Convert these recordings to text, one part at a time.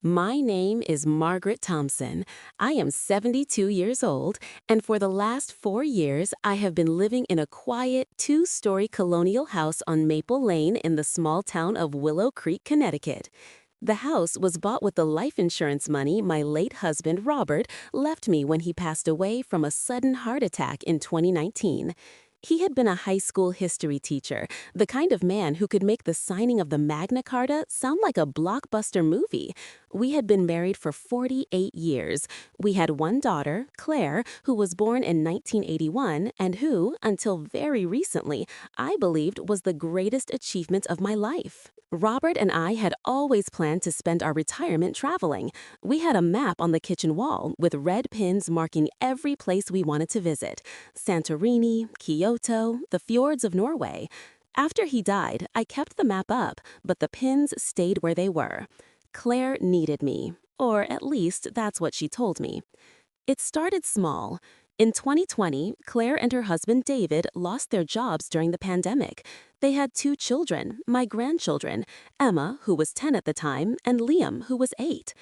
My name is Margaret Thompson. I am 72 years old, and for the last 4 years, I have been living in a quiet, two-story colonial house on Maple Lane in the small town of Willow Creek, Connecticut. The house was bought with the life insurance money my late husband, Robert, left me when he passed away from a sudden heart attack in 2019. He had been a high school history teacher, the kind of man who could make the signing of the Magna Carta sound like a blockbuster movie. We had been married for 48 years. We had one daughter, Claire, who was born in 1981 and who, until very recently, I believed was the greatest achievement of my life. Robert and I had always planned to spend our retirement traveling. We had a map on the kitchen wall with red pins marking every place we wanted to visit: Santorini, Kyoto, the fjords of Norway. After he died, I kept the map up, but the pins stayed where they were. Claire needed me, or at least that's what she told me. It started small. In 2020, Claire and her husband David lost their jobs during the pandemic. They had two children, my grandchildren, Emma, who was 10 at the time, and Liam, who was 8.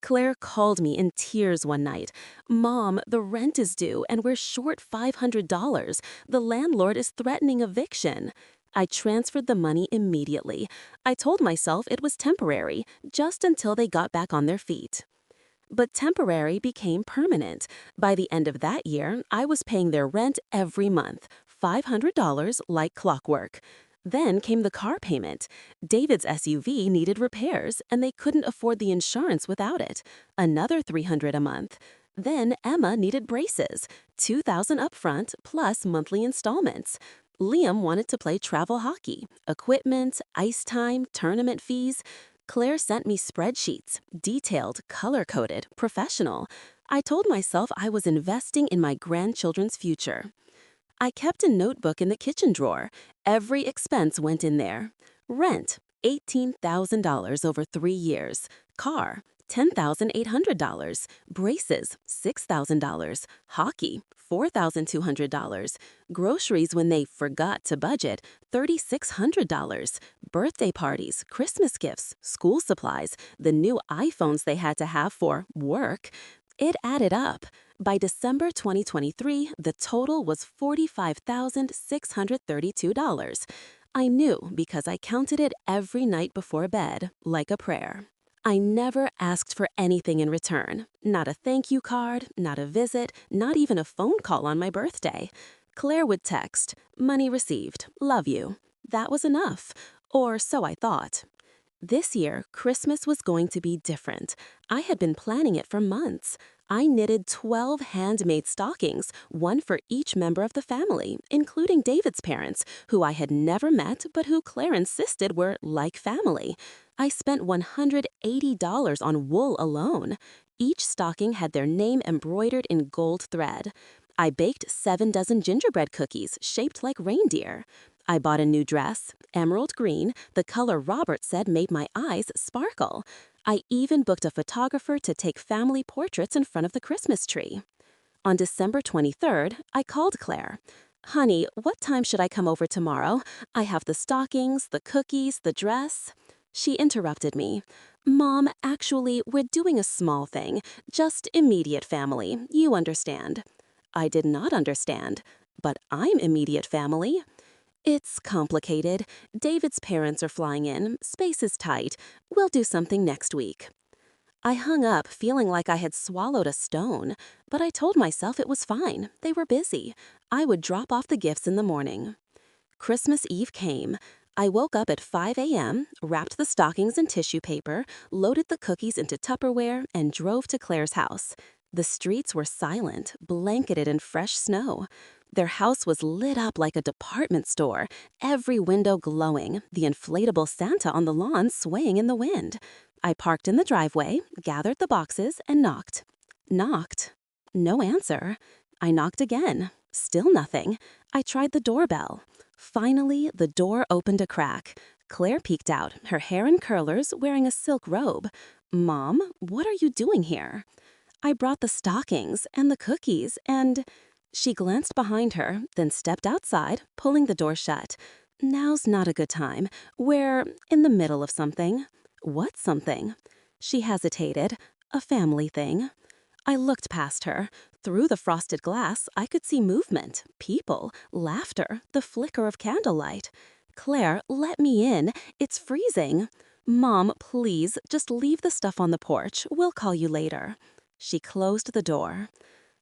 Claire called me in tears one night. "Mom, the rent is due and we're short $500. The landlord is threatening eviction." I transferred the money immediately. I told myself it was temporary, just until they got back on their feet. But temporary became permanent. By the end of that year, I was paying their rent every month, $500 like clockwork. Then came the car payment. David's SUV needed repairs, and they couldn't afford the insurance without it. Another $300 a month. Then Emma needed braces, $2,000 upfront plus monthly installments. Liam wanted to play travel hockey, equipment, ice time, tournament fees. Claire sent me spreadsheets, detailed, color-coded, professional. I told myself I was investing in my grandchildren's future. I kept a notebook in the kitchen drawer. Every expense went in there. Rent, $18,000 over 3 years. Car, $10,800. Braces, $6,000. Hockey, $4,200. Groceries when they forgot to budget, $3,600. Birthday parties, Christmas gifts, school supplies, the new iPhones they had to have for work. It added up. By December 2023, the total was $45,632. I knew because I counted it every night before bed, like a prayer. I never asked for anything in return. Not a thank you card, not a visit, not even a phone call on my birthday. Claire would text, "Money received, love you." That was enough, or so I thought. This year, Christmas was going to be different. I had been planning it for months. I knitted 12 handmade stockings, one for each member of the family, including David's parents, who I had never met but who Claire insisted were like family. I spent $180 on wool alone. Each stocking had their name embroidered in gold thread. I baked 7 dozen gingerbread cookies shaped like reindeer. I bought a new dress, emerald green, the color Robert said made my eyes sparkle. I even booked a photographer to take family portraits in front of the Christmas tree. On December 23rd, I called Claire. "Honey, what time should I come over tomorrow? I have the stockings, the cookies, the dress." She interrupted me. "Mom, actually, we're doing a small thing, just immediate family, you understand." I did not understand, but I'm immediate family. "It's complicated. David's parents are flying in. Space is tight. We'll do something next week." I hung up feeling like I had swallowed a stone, but I told myself it was fine. They were busy. I would drop off the gifts in the morning. Christmas Eve came. I woke up at 5 a.m., wrapped the stockings in tissue paper, loaded the cookies into Tupperware, and drove to Claire's house. The streets were silent, blanketed in fresh snow. Their house was lit up like a department store, every window glowing, the inflatable Santa on the lawn swaying in the wind. I parked in the driveway, gathered the boxes, and knocked. Knocked. No answer. I knocked again. Still nothing. I tried the doorbell. Finally, the door opened a crack. Claire peeked out, her hair in curlers, wearing a silk robe. "Mom, what are you doing here?" "I brought the stockings and the cookies and—" She glanced behind her, then stepped outside, pulling the door shut. "Now's not a good time. We're in the middle of something." "What something?" She hesitated. A family thing. I looked past her. Through the frosted glass, I could see movement, people, laughter, the flicker of candlelight. Claire, let me in. It's freezing. Mom, please, just leave the stuff on the porch. We'll call you later. She closed the door.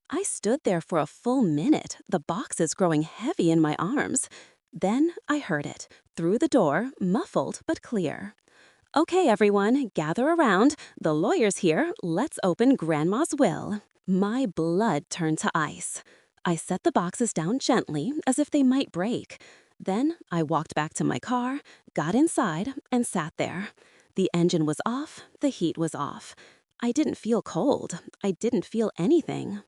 I stood there for a full minute, the boxes growing heavy in my arms. Then I heard it, through the door, muffled but clear. Okay, everyone, gather around. The lawyer's here. Let's open Grandma's will. My blood turned to ice. I set the boxes down gently, as if they might break. Then I walked back to my car, got inside, and sat there. The engine was off, the heat was off. I didn't feel cold. I didn't feel anything.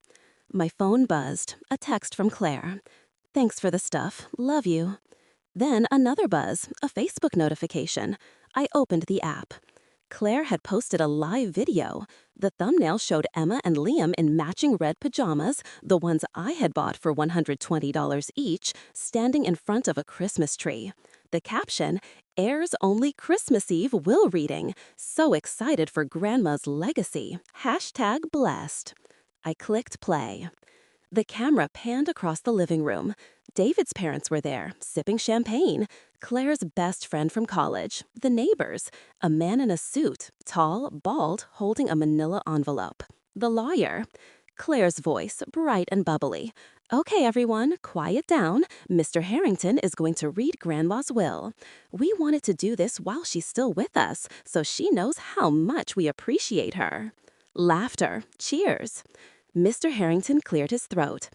My phone buzzed, a text from Claire. Thanks for the stuff. Love you. Then another buzz, a Facebook notification. I opened the app. Claire had posted a live video. The thumbnail showed Emma and Liam in matching red pajamas, the ones I had bought for $120 each, standing in front of a Christmas tree. The caption, "Heirs only Christmas Eve will reading. So excited for Grandma's legacy. #blessed." I clicked play. The camera panned across the living room. David's parents were there, sipping champagne. Claire's best friend from college, the neighbors, a man in a suit, tall, bald, holding a manila envelope. The lawyer. Claire's voice, bright and bubbly. Okay, everyone, quiet down. Mr. Harrington is going to read Grandma's will. We wanted to do this while she's still with us, so she knows how much we appreciate her. Laughter. Cheers. Mr. Harrington cleared his throat.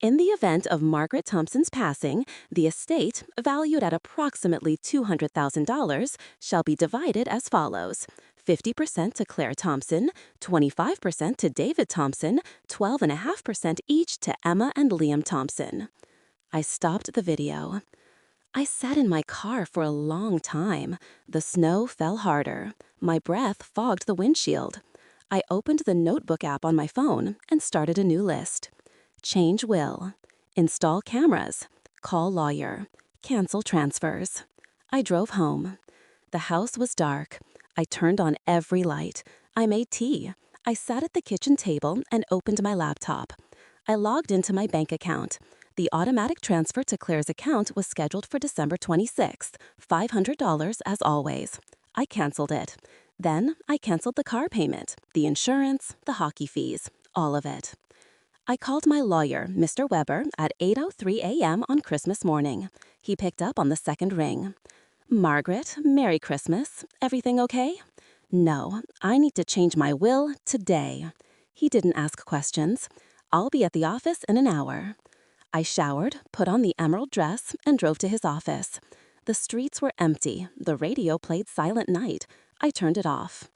In the event of Margaret Thompson's passing, the estate, valued at approximately $200,000, shall be divided as follows. 50% to Claire Thompson, 25% to David Thompson, 12.5% each to Emma and Liam Thompson. I stopped the video. I sat in my car for a long time. The snow fell harder. My breath fogged the windshield. I opened the notebook app on my phone and started a new list. Change will. Install cameras. Call lawyer. Cancel transfers. I drove home. The house was dark. I turned on every light. I made tea. I sat at the kitchen table and opened my laptop. I logged into my bank account. The automatic transfer to Claire's account was scheduled for December 26th, $500 as always. I canceled it. Then I canceled the car payment, the insurance, the hockey fees, all of it. I called my lawyer, Mr. Weber, at 8:03 a.m. on Christmas morning. He picked up on the second ring. Margaret, Merry Christmas. Everything okay? No, I need to change my will today. He didn't ask questions. I'll be at the office in an hour. I showered, put on the emerald dress, and drove to his office. The streets were empty. The radio played Silent Night. I turned it off.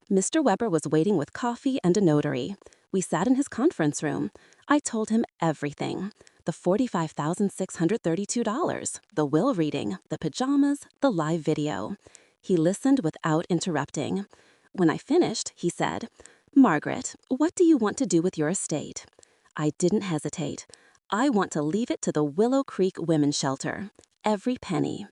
Mr. Weber was waiting with coffee and a notary. We sat in his conference room. I told him everything. The $45,632, the will reading, the pajamas, the live video. He listened without interrupting. When I finished, he said, "Margaret, what do you want to do with your estate?" I didn't hesitate. I want to leave it to the Willow Creek Women's Shelter. Every penny.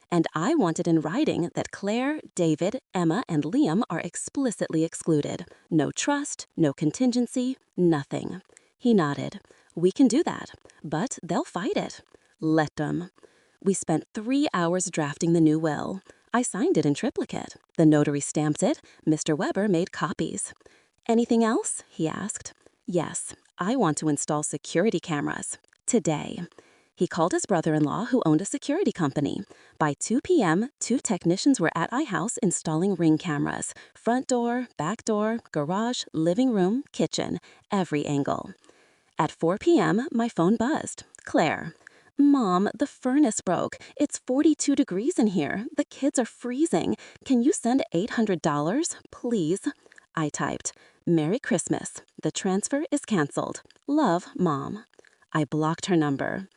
And I wanted in writing that Claire, David, Emma, and Liam are explicitly excluded. No trust, no contingency, nothing. He nodded. We can do that, but they'll fight it. Let them. We spent 3 hours drafting the new will. I signed it in triplicate. The notary stamped it. Mr. Weber made copies. Anything else? He asked. Yes, I want to install security cameras. Today. He called his brother-in-law who owned a security company. By 2 p.m., 2 technicians were at my house installing ring cameras. Front door, back door, garage, living room, kitchen, every angle. At 4 p.m., my phone buzzed. Claire. Mom, the furnace broke. It's 42 degrees in here. The kids are freezing. Can you send $800, please? I typed, Merry Christmas. The transfer is canceled. Love, Mom. I blocked her number.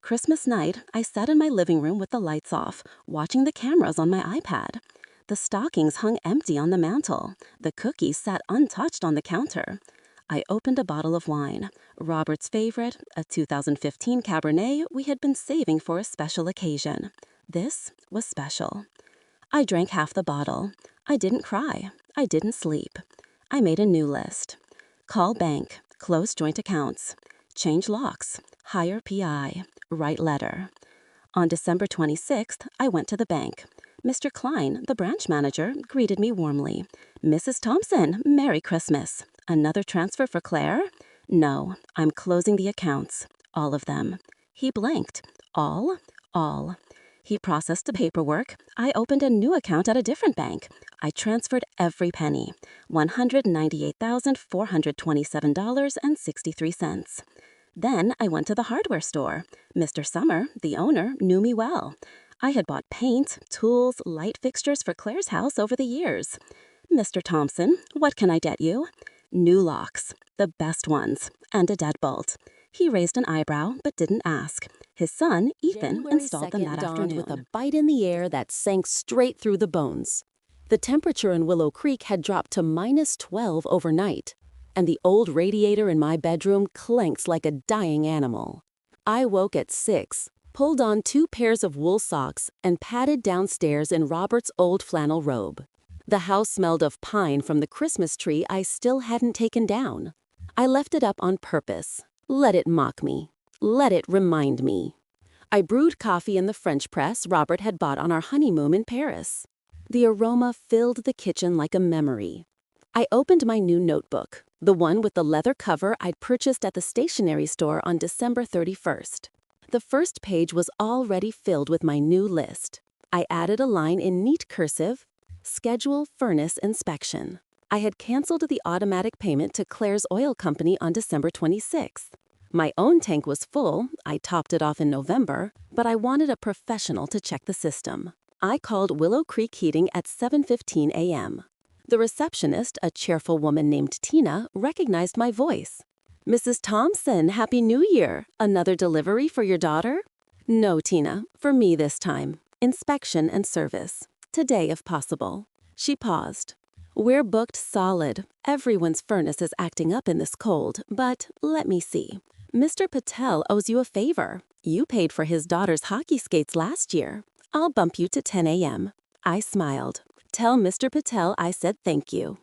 Christmas night, I sat in my living room with the lights off, watching the cameras on my iPad. The stockings hung empty on the mantel. The cookies sat untouched on the counter. I opened a bottle of wine, Robert's favorite, a 2015 Cabernet we had been saving for a special occasion. This was special. I drank half the bottle. I didn't cry. I didn't sleep. I made a new list. Call bank, close joint accounts, change locks, hire PI, write letter. On December 26th, I went to the bank. Mr. Klein, the branch manager, greeted me warmly. Mrs. Thompson, Merry Christmas. Another transfer for Claire? No, I'm closing the accounts. All of them. He blinked. All? All. He processed the paperwork. I opened a new account at a different bank. I transferred every penny. $198,427.63. Then I went to the hardware store. Mr. Summer, the owner, knew me well. I had bought paint, tools, light fixtures for Claire's house over the years. Mr. Thompson, what can I get you? New locks, the best ones, and a deadbolt. He raised an eyebrow but didn't ask. His son, Ethan, installed them that afternoon. With a bite in the air that sank straight through the bones. The temperature in Willow Creek had dropped to -12 overnight, and the old radiator in my bedroom clanked like a dying animal. I woke at 6, pulled on 2 pairs of wool socks, and padded downstairs in Robert's old flannel robe. The house smelled of pine from the Christmas tree I still hadn't taken down. I left it up on purpose. Let it mock me. Let it remind me. I brewed coffee in the French press Robert had bought on our honeymoon in Paris. The aroma filled the kitchen like a memory. I opened my new notebook, the one with the leather cover I'd purchased at the stationery store on December 31st. The first page was already filled with my new list. I added a line in neat cursive, Schedule furnace inspection. I had canceled the automatic payment to Claire's oil company on December 26th. My own tank was full, I topped it off in November, but I wanted a professional to check the system. I called Willow Creek Heating at 7:15 a.m. The receptionist, a cheerful woman named Tina, recognized my voice. Mrs. Thompson, Happy New Year! Another delivery for your daughter? No, Tina, for me this time. Inspection and service. Today, if possible. She paused. We're booked solid. Everyone's furnace is acting up in this cold, but let me see. Mr. Patel owes you a favor. You paid for his daughter's hockey skates last year. I'll bump you to 10 a.m. I smiled. Tell Mr. Patel I said thank you.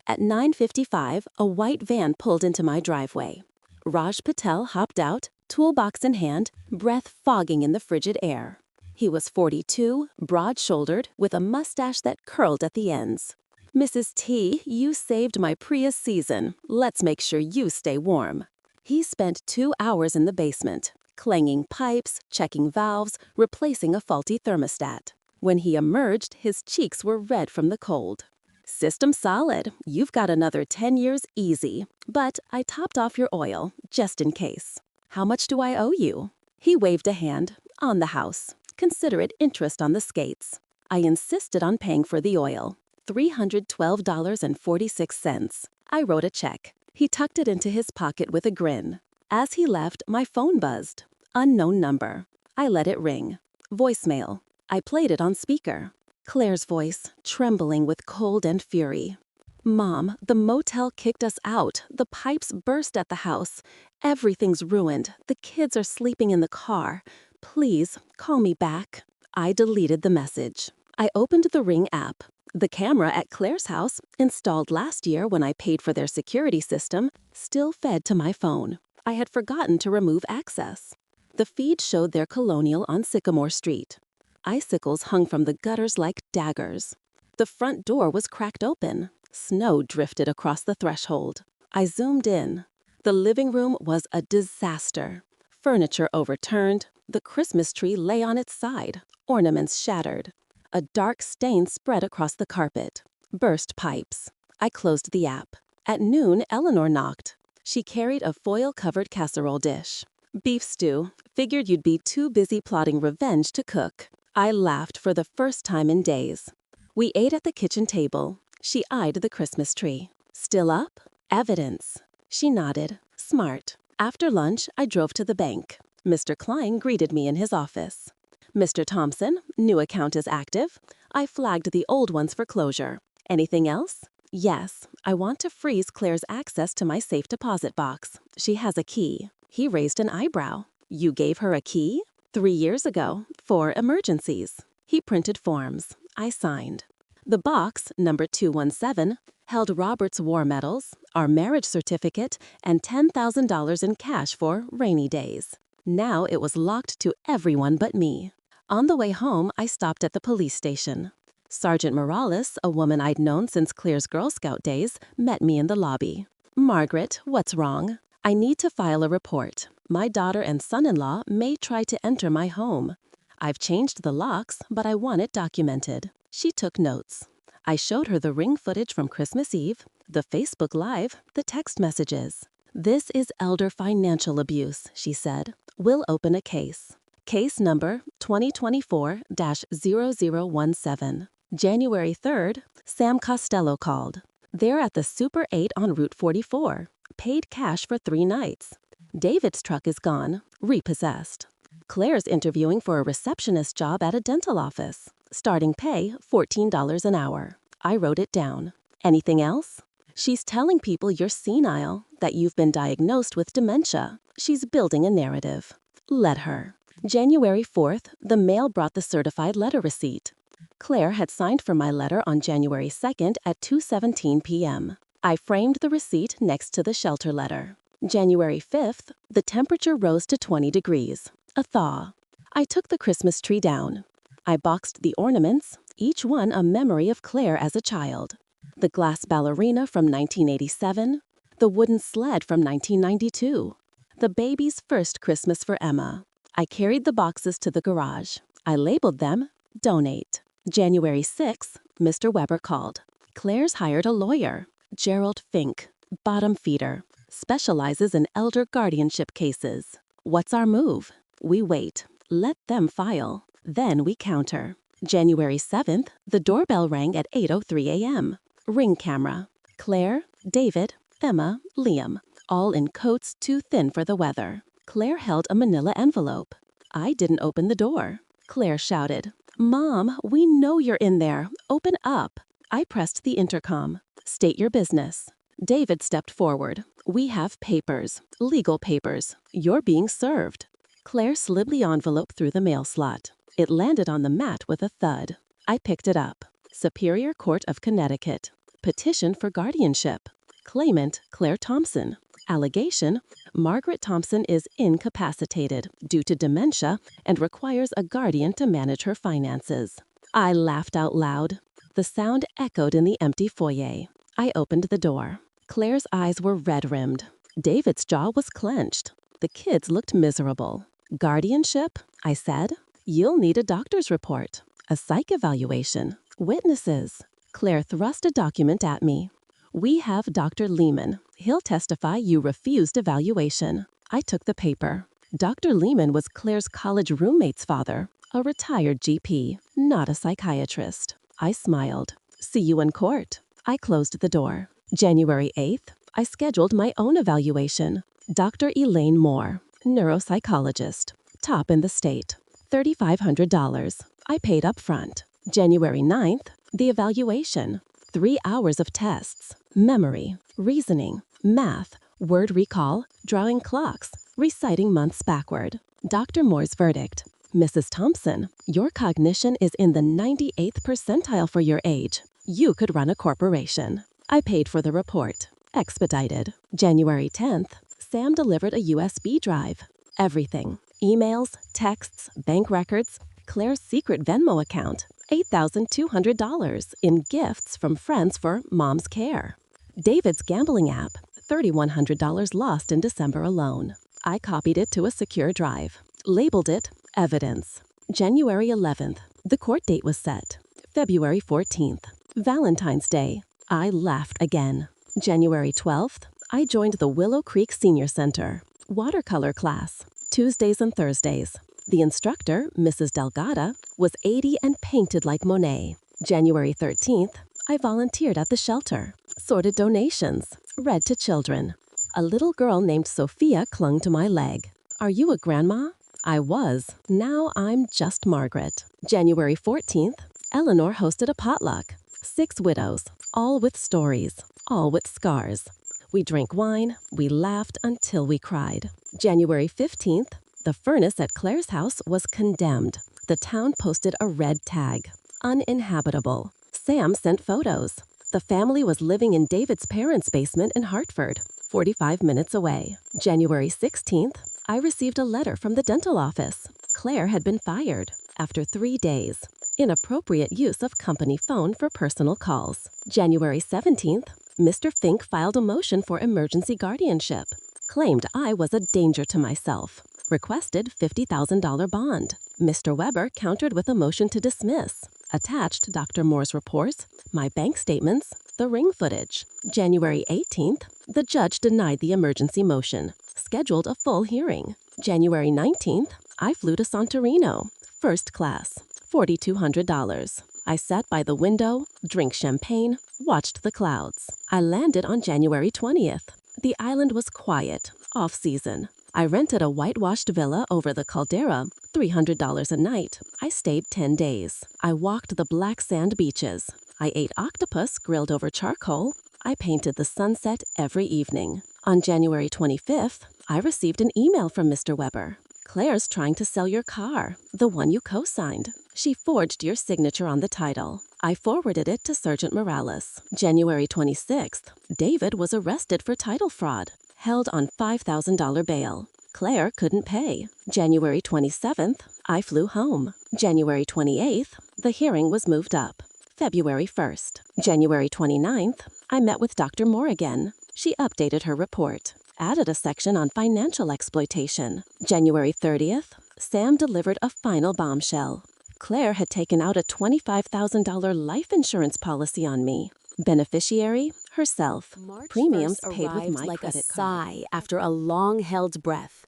At 9:55, a white van pulled into my driveway. Raj Patel hopped out, toolbox in hand, breath fogging in the frigid air. He was 42, broad-shouldered, with a mustache that curled at the ends. Mrs. T, you saved my Prius season. Let's make sure you stay warm. He spent 2 hours in the basement, clanging pipes, checking valves, replacing a faulty thermostat. When he emerged, his cheeks were red from the cold. System solid. You've got another 10 years easy. But I topped off your oil, just in case. How much do I owe you? He waved a hand. On the house. Considerate interest on the skates. I insisted on paying for the oil. $312.46. I wrote a check. He tucked it into his pocket with a grin. As he left, my phone buzzed. Unknown number. I let it ring. Voicemail. I played it on speaker. Claire's voice, trembling with cold and fury. Mom, the motel kicked us out. The pipes burst at the house. Everything's ruined. The kids are sleeping in the car. Please, call me back. I deleted the message. I opened the Ring app. The camera at Claire's house, installed last year when I paid for their security system, still fed to my phone. I had forgotten to remove access. The feed showed their colonial on Sycamore Street. Icicles hung from the gutters like daggers. The front door was cracked open. Snow drifted across the threshold. I zoomed in. The living room was a disaster. Furniture overturned. The Christmas tree lay on its side, ornaments shattered. A dark stain spread across the carpet. Burst pipes. I closed the app. At noon, Eleanor knocked. She carried a foil-covered casserole dish. Beef stew. Figured you'd be too busy plotting revenge to cook. I laughed for the first time in days. We ate at the kitchen table. She eyed the Christmas tree. Still up? Evidence. She nodded. Smart. After lunch, I drove to the bank. Mr. Klein greeted me in his office. Mr. Thompson, new account is active. I flagged the old ones for closure. Anything else? Yes, I want to freeze Claire's access to my safe deposit box. She has a key. He raised an eyebrow. You gave her a key? 3 years ago, for emergencies. He printed forms. I signed. The box, number 217, held Robert's war medals, our marriage certificate, and $10,000 in cash for rainy days. Now it was locked to everyone but me. On the way home, I stopped at the police station. Sergeant Morales, a woman I'd known since Claire's Girl Scout days, met me in the lobby. "Margaret, what's wrong?" "I need to file a report. My daughter and son-in-law may try to enter my home. I've changed the locks, but I want it documented." She took notes. I showed her the ring footage from Christmas Eve, the Facebook Live, the text messages. "This is elder financial abuse," she said. "We'll open a case." Case number 2024-0017. January 3rd, Sam Costello called. They're at the Super 8 on Route 44. Paid cash for 3 nights. David's truck is gone, repossessed. Claire's interviewing for a receptionist job at a dental office. Starting pay, $14 an hour. I wrote it down. "Anything else?" "She's telling people you're senile, that you've been diagnosed with dementia. She's building a narrative." Let her. January 4th, the mail brought the certified letter receipt. Claire had signed for my letter on January 2nd at 2:17 p.m. I framed the receipt next to the shelter letter. January 5th, the temperature rose to 20 degrees. A thaw. I took the Christmas tree down. I boxed the ornaments, each one a memory of Claire as a child. The glass ballerina from 1987, the wooden sled from 1992, the baby's first Christmas for Emma. I carried the boxes to the garage. I labeled them, "Donate." January 6th, Mr. Weber called. Claire's hired a lawyer, Gerald Fink, bottom feeder, specializes in elder guardianship cases. What's our move? We wait. Let them file. Then we counter. January 7th, the doorbell rang at 8:03 a.m. Ring camera. Claire, David, Emma, Liam, all in coats too thin for the weather. Claire held a manila envelope. I didn't open the door. Claire shouted, "Mom, we know you're in there. Open up." I pressed the intercom. "State your business." David stepped forward. "We have papers, legal papers. You're being served." Claire slid the envelope through the mail slot. It landed on the mat with a thud. I picked it up. Superior Court of Connecticut. Petition for guardianship. Claimant, Claire Thompson. Allegation, Margaret Thompson is incapacitated due to dementia and requires a guardian to manage her finances. I laughed out loud. The sound echoed in the empty foyer. I opened the door. Claire's eyes were red-rimmed. David's jaw was clenched. The kids looked miserable. "Guardianship?" I said. "You'll need a doctor's report, a psych evaluation, witnesses." Claire thrust a document at me. "We have Dr. Lehman. He'll testify you refused evaluation." I took the paper. Dr. Lehman was Claire's college roommate's father, a retired GP, not a psychiatrist. I smiled. "See you in court." I closed the door. January 8th, I scheduled my own evaluation. Dr. Elaine Moore, neuropsychologist, top in the state, $3,500. I paid up front. January 9th, the evaluation. 3 hours of tests, memory, reasoning, math, word recall, drawing clocks, reciting months backward. Dr. Moore's verdict. "Mrs. Thompson, your cognition is in the 98th percentile for your age. You could run a corporation." I paid for the report. Expedited. January 10th, Sam delivered a USB drive. Everything. Emails, texts, bank records, Claire's secret Venmo account. $8,200 in gifts from friends for mom's care. David's gambling app, $3,100 lost in December alone. I copied it to a secure drive, labeled it Evidence. January 11th, the court date was set. February 14th, Valentine's Day. I laughed again. January 12th, I joined the Willow Creek Senior Center. Watercolor class, Tuesdays and Thursdays. The instructor, Mrs. Delgado, was 80 and painted like Monet. January 13th, I volunteered at the shelter, sorted donations, read to children. A little girl named Sophia clung to my leg. "Are you a grandma?" I was. Now I'm just Margaret. January 14th, Eleanor hosted a potluck. 6 widows, all with stories, all with scars. We drank wine, we laughed until we cried. January 15th, the furnace at Claire's house was condemned. The town posted a red tag, uninhabitable. Sam sent photos. The family was living in David's parents' basement in Hartford, 45 minutes away. January 16th, I received a letter from the dental office. Claire had been fired after 3 days. Inappropriate use of company phone for personal calls. January 17th, Mr. Fink filed a motion for emergency guardianship. Claimed I was a danger to myself. Requested $50,000 bond. Mr. Weber countered with a motion to dismiss. Attached Dr. Moore's reports, my bank statements, the ring footage. January 18th, the judge denied the emergency motion. Scheduled a full hearing. January 19th, I flew to Santorino, first class, $4,200. I sat by the window, drank champagne, watched the clouds. I landed on January 20th. The island was quiet, off-season. I rented a whitewashed villa over the caldera, $300 a night. I stayed 10 days. I walked the black sand beaches. I ate octopus grilled over charcoal. I painted the sunset every evening. On January 25th, I received an email from Mr. Weber. Claire's trying to sell your car, the one you co-signed. She forged your signature on the title. I forwarded it to Sergeant Morales. January 26th, David was arrested for title fraud, held on $5,000 bail. Claire couldn't pay. January 27th, I flew home. January 28th, the hearing was moved up. February 1st. January 29th, I met with Dr. Moore again. She updated her report, added a section on financial exploitation. January 30th, Sam delivered a final bombshell. Claire had taken out a $25,000 life insurance policy on me. Beneficiary, herself. March Premiums 1st paid with arrived my like a credit card. sigh after a long-held breath.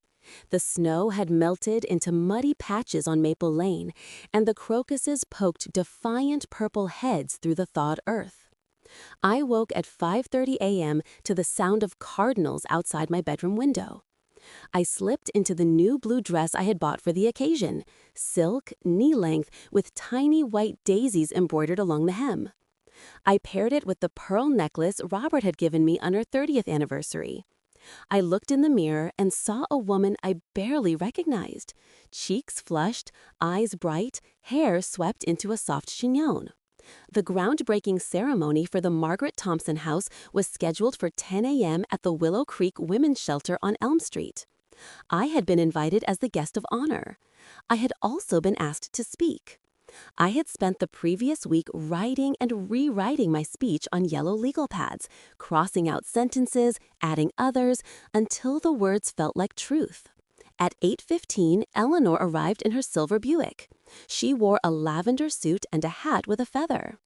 The snow had melted into muddy patches on Maple Lane, and the crocuses poked defiant purple heads through the thawed earth. I woke at 5:30 a.m. to the sound of cardinals outside my bedroom window. I slipped into the new blue dress I had bought for the occasion, silk, knee-length, with tiny white daisies embroidered along the hem. I paired it with the pearl necklace Robert had given me on our 30th anniversary. I looked in the mirror and saw a woman I barely recognized. Cheeks flushed, eyes bright, hair swept into a soft chignon. The groundbreaking ceremony for the Margaret Thompson House was scheduled for 10 a.m. at the Willow Creek Women's Shelter on Elm Street. I had been invited as the guest of honor. I had also been asked to speak. I had spent the previous week writing and rewriting my speech on yellow legal pads, crossing out sentences, adding others, until the words felt like truth. At 8:15, Eleanor arrived in her silver Buick. She wore a lavender suit and a hat with a feather.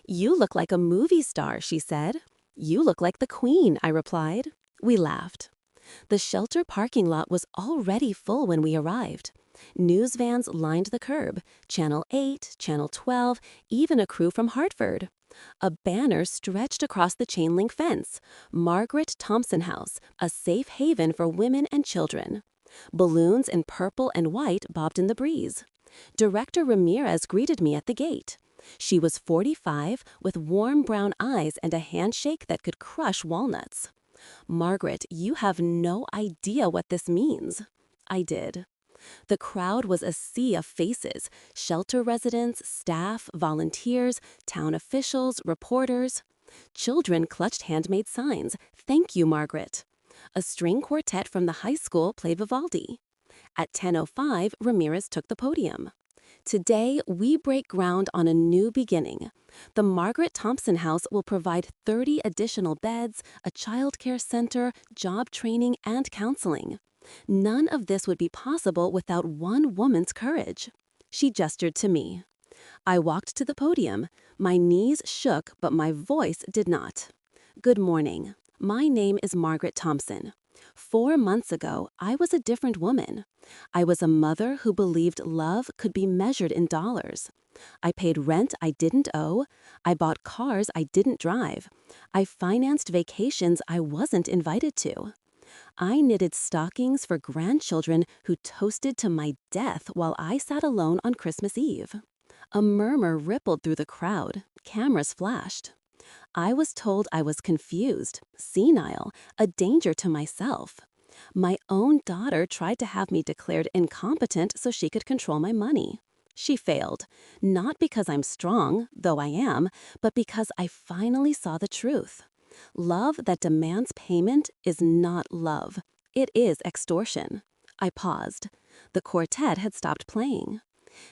"You look like a movie star," she said. "You look like the Queen," I replied. We laughed. The shelter parking lot was already full when we arrived. News vans lined the curb, Channel 8, Channel 12, even a crew from Hartford. A banner stretched across the chain-link fence, Margaret Thompson House, a safe haven for women and children. Balloons in purple and white bobbed in the breeze. Director Ramirez greeted me at the gate. She was 45, with warm brown eyes and a handshake that could crush walnuts. "Margaret, you have no idea what this means." I did. The crowd was a sea of faces, shelter residents, staff, volunteers, town officials, reporters. Children clutched handmade signs, "Thank you, Margaret." A string quartet from the high school played Vivaldi. At 10:05, Ramirez took the podium. "Today, we break ground on a new beginning. The Margaret Thompson House will provide 30 additional beds, a child care center, job training, and counseling. None of this would be possible without one woman's courage." She gestured to me. I walked to the podium. My knees shook, but my voice did not. "Good morning. My name is Margaret Thompson. 4 months ago, I was a different woman. I was a mother who believed love could be measured in dollars. I paid rent I didn't owe. I bought cars I didn't drive. I financed vacations I wasn't invited to. I knitted stockings for grandchildren who toasted to my death while I sat alone on Christmas Eve." A murmur rippled through the crowd. Cameras flashed. I was told I was confused, senile, a danger to myself. My own daughter tried to have me declared incompetent so she could control my money. She failed, not because I'm strong, though I am, but because I finally saw the truth. Love that demands payment is not love. It is extortion. I paused. The quartet had stopped playing.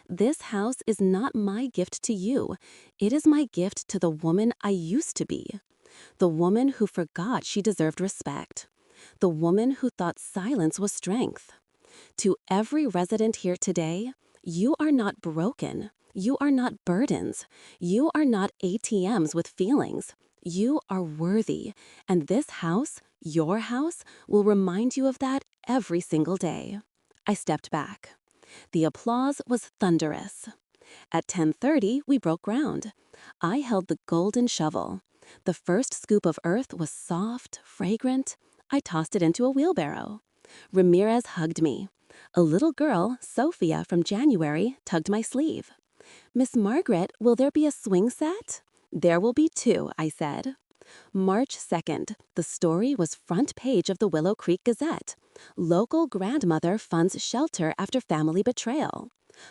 This house is not my gift to you. It is my gift to the woman I used to be. The woman who forgot she deserved respect. The woman who thought silence was strength. To every resident here today, you are not broken. You are not burdens. You are not ATMs with feelings. You are worthy, and this house, your house, will remind you of that every single day. I stepped back. The applause was thunderous. At 10:30, we broke ground. I held the golden shovel. The first scoop of earth was soft, fragrant. I tossed it into a wheelbarrow. Ramirez hugged me. A little girl, Sophia from January, tugged my sleeve. "Miss Margaret, will there be a swing set?" "There will be 2, I said. March 2nd, the story was front page of the Willow Creek Gazette. Local grandmother funds shelter after family betrayal.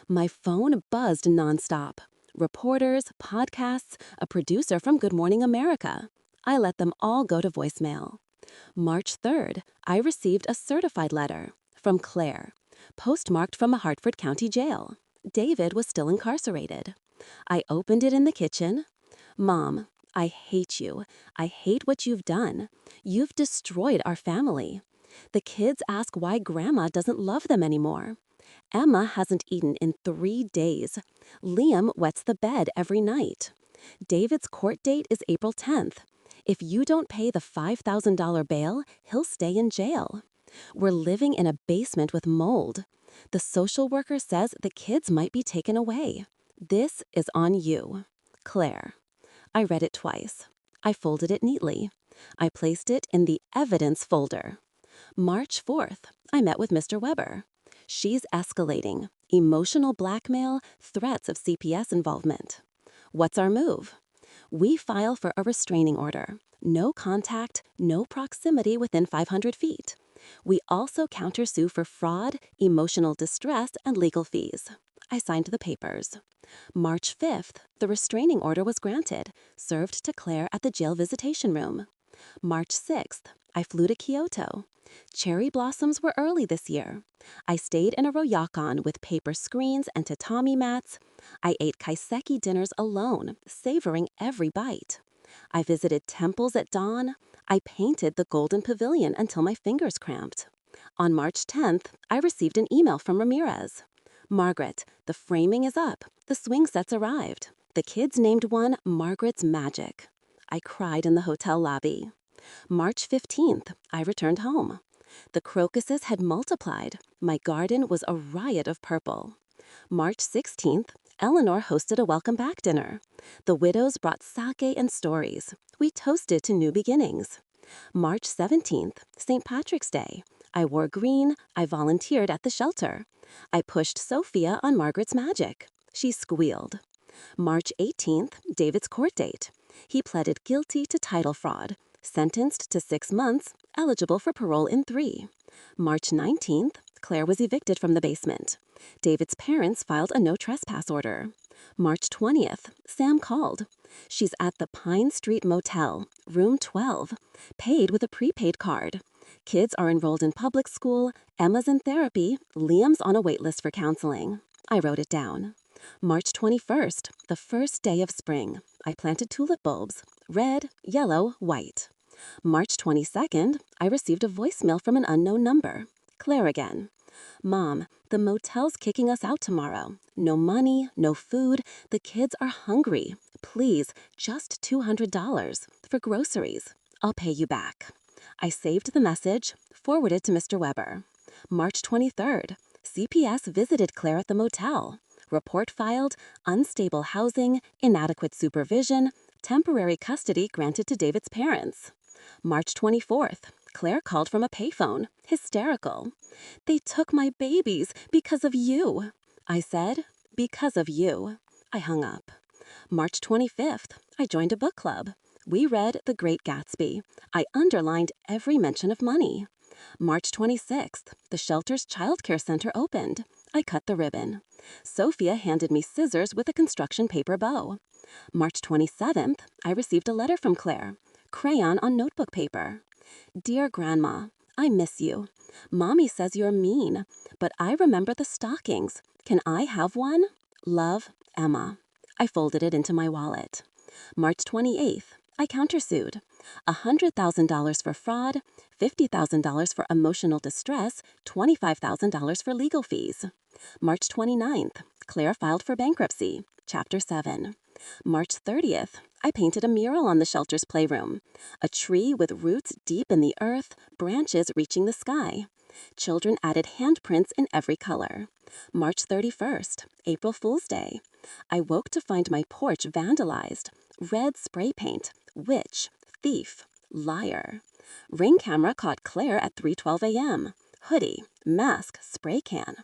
My phone buzzed nonstop. Reporters, podcasts, a producer from Good Morning America. I let them all go to voicemail. March 3rd, I received a certified letter from Claire, postmarked from a Hartford County jail. David was still incarcerated. I opened it in the kitchen. "Mom, I hate you. I hate what you've done. You've destroyed our family. The kids ask why Grandma doesn't love them anymore. Emma hasn't eaten in 3 days. Liam wets the bed every night. David's court date is April 10th. If you don't pay the $5,000 bail, he'll stay in jail. We're living in a basement with mold. The social worker says the kids might be taken away. This is on you. Claire." I read it twice. I folded it neatly. I placed it in the evidence folder. March 4th, I met with Mr. Weber. "She's escalating. Emotional blackmail, threats of CPS involvement." "What's our move?" "We file for a restraining order. No contact, no proximity within 500 feet. We also countersue for fraud, emotional distress, and legal fees." I signed the papers. March 5th, the restraining order was granted, served to Claire at the jail visitation room. March 6th, I flew to Kyoto. Cherry blossoms were early this year. I stayed in a ryokan with paper screens and tatami mats. I ate kaiseki dinners alone, savoring every bite. I visited temples at dawn. I painted the Golden Pavilion until my fingers cramped. On March 10th, I received an email from Ramirez. "Margaret, the framing is up. The swing sets arrived. The kids named one Margaret's Magic." I cried in the hotel lobby. March 15th, I returned home. The crocuses had multiplied. My garden was a riot of purple. March 16th, Eleanor hosted a welcome back dinner. The widows brought sake and stories. We toasted to new beginnings. March 17th, St. Patrick's Day. I wore green. I volunteered at the shelter. I pushed Sophia on Margaret's Magic. She squealed. March 18th, David's court date. He pleaded guilty to title fraud, sentenced to 6 months, eligible for parole in 3. March 19th, Claire was evicted from the basement. David's parents filed a no trespass order. March 20th, Sam called. She's at the Pine Street Motel, room 12, paid with a prepaid card. Kids are enrolled in public school, Emma's in therapy, Liam's on a wait list for counseling. I wrote it down. March 21st, the first day of spring. I planted tulip bulbs, red, yellow, white. March 22nd, I received a voicemail from an unknown number. Claire again. "Mom, the motel's kicking us out tomorrow. No money, no food. The kids are hungry. Please, just $200 for groceries. I'll pay you back." I saved the message, forwarded to Mr. Weber. March 23rd, CPS visited Claire at the motel. Report filed, unstable housing, inadequate supervision, temporary custody granted to David's parents. March 24th, Claire called from a payphone, hysterical. "They took my babies because of you." I said, "Because of you." I hung up. March 25th, I joined a book club. We read The Great Gatsby. I underlined every mention of money. March 26th, the shelter's childcare center opened. I cut the ribbon. Sophia handed me scissors with a construction paper bow. March 27th, I received a letter from Claire. Crayon on notebook paper. Dear Grandma, I miss you. Mommy says you're mean, but I remember the stockings. Can I have one? Love, Emma. I folded it into my wallet. March 28th, I countersued. $100,000 for fraud, $50,000 for emotional distress, $25,000 for legal fees. March 29th, Claire filed for bankruptcy, Chapter 7. March 30th, I painted a mural on the shelter's playroom. A tree with roots deep in the earth, branches reaching the sky. Children added handprints in every color. March 31st, April Fool's Day. I woke to find my porch vandalized. Red spray paint, witch, thief, liar. Ring camera caught Claire at 3:12 a.m. Hoodie, mask, spray can.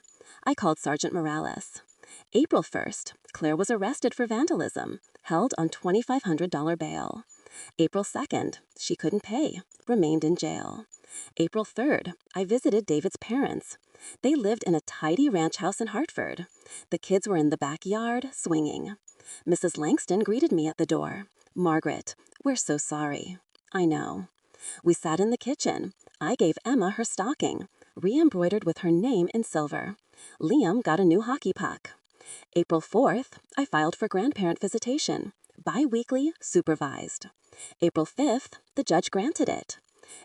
I called Sergeant Morales. April 1st, Claire was arrested for vandalism, held on $2,500 bail. April 2nd, she couldn't pay, remained in jail. April 3rd, I visited David's parents. They lived in a tidy ranch house in Hartford. The kids were in the backyard, swinging. Mrs. Langston greeted me at the door. Margaret, we're so sorry. I know. We sat in the kitchen. I gave Emma her stocking, re-embroidered with her name in silver. Liam got a new hockey puck. April 4th, I filed for grandparent visitation. Bi-weekly, supervised. April 5th, the judge granted it.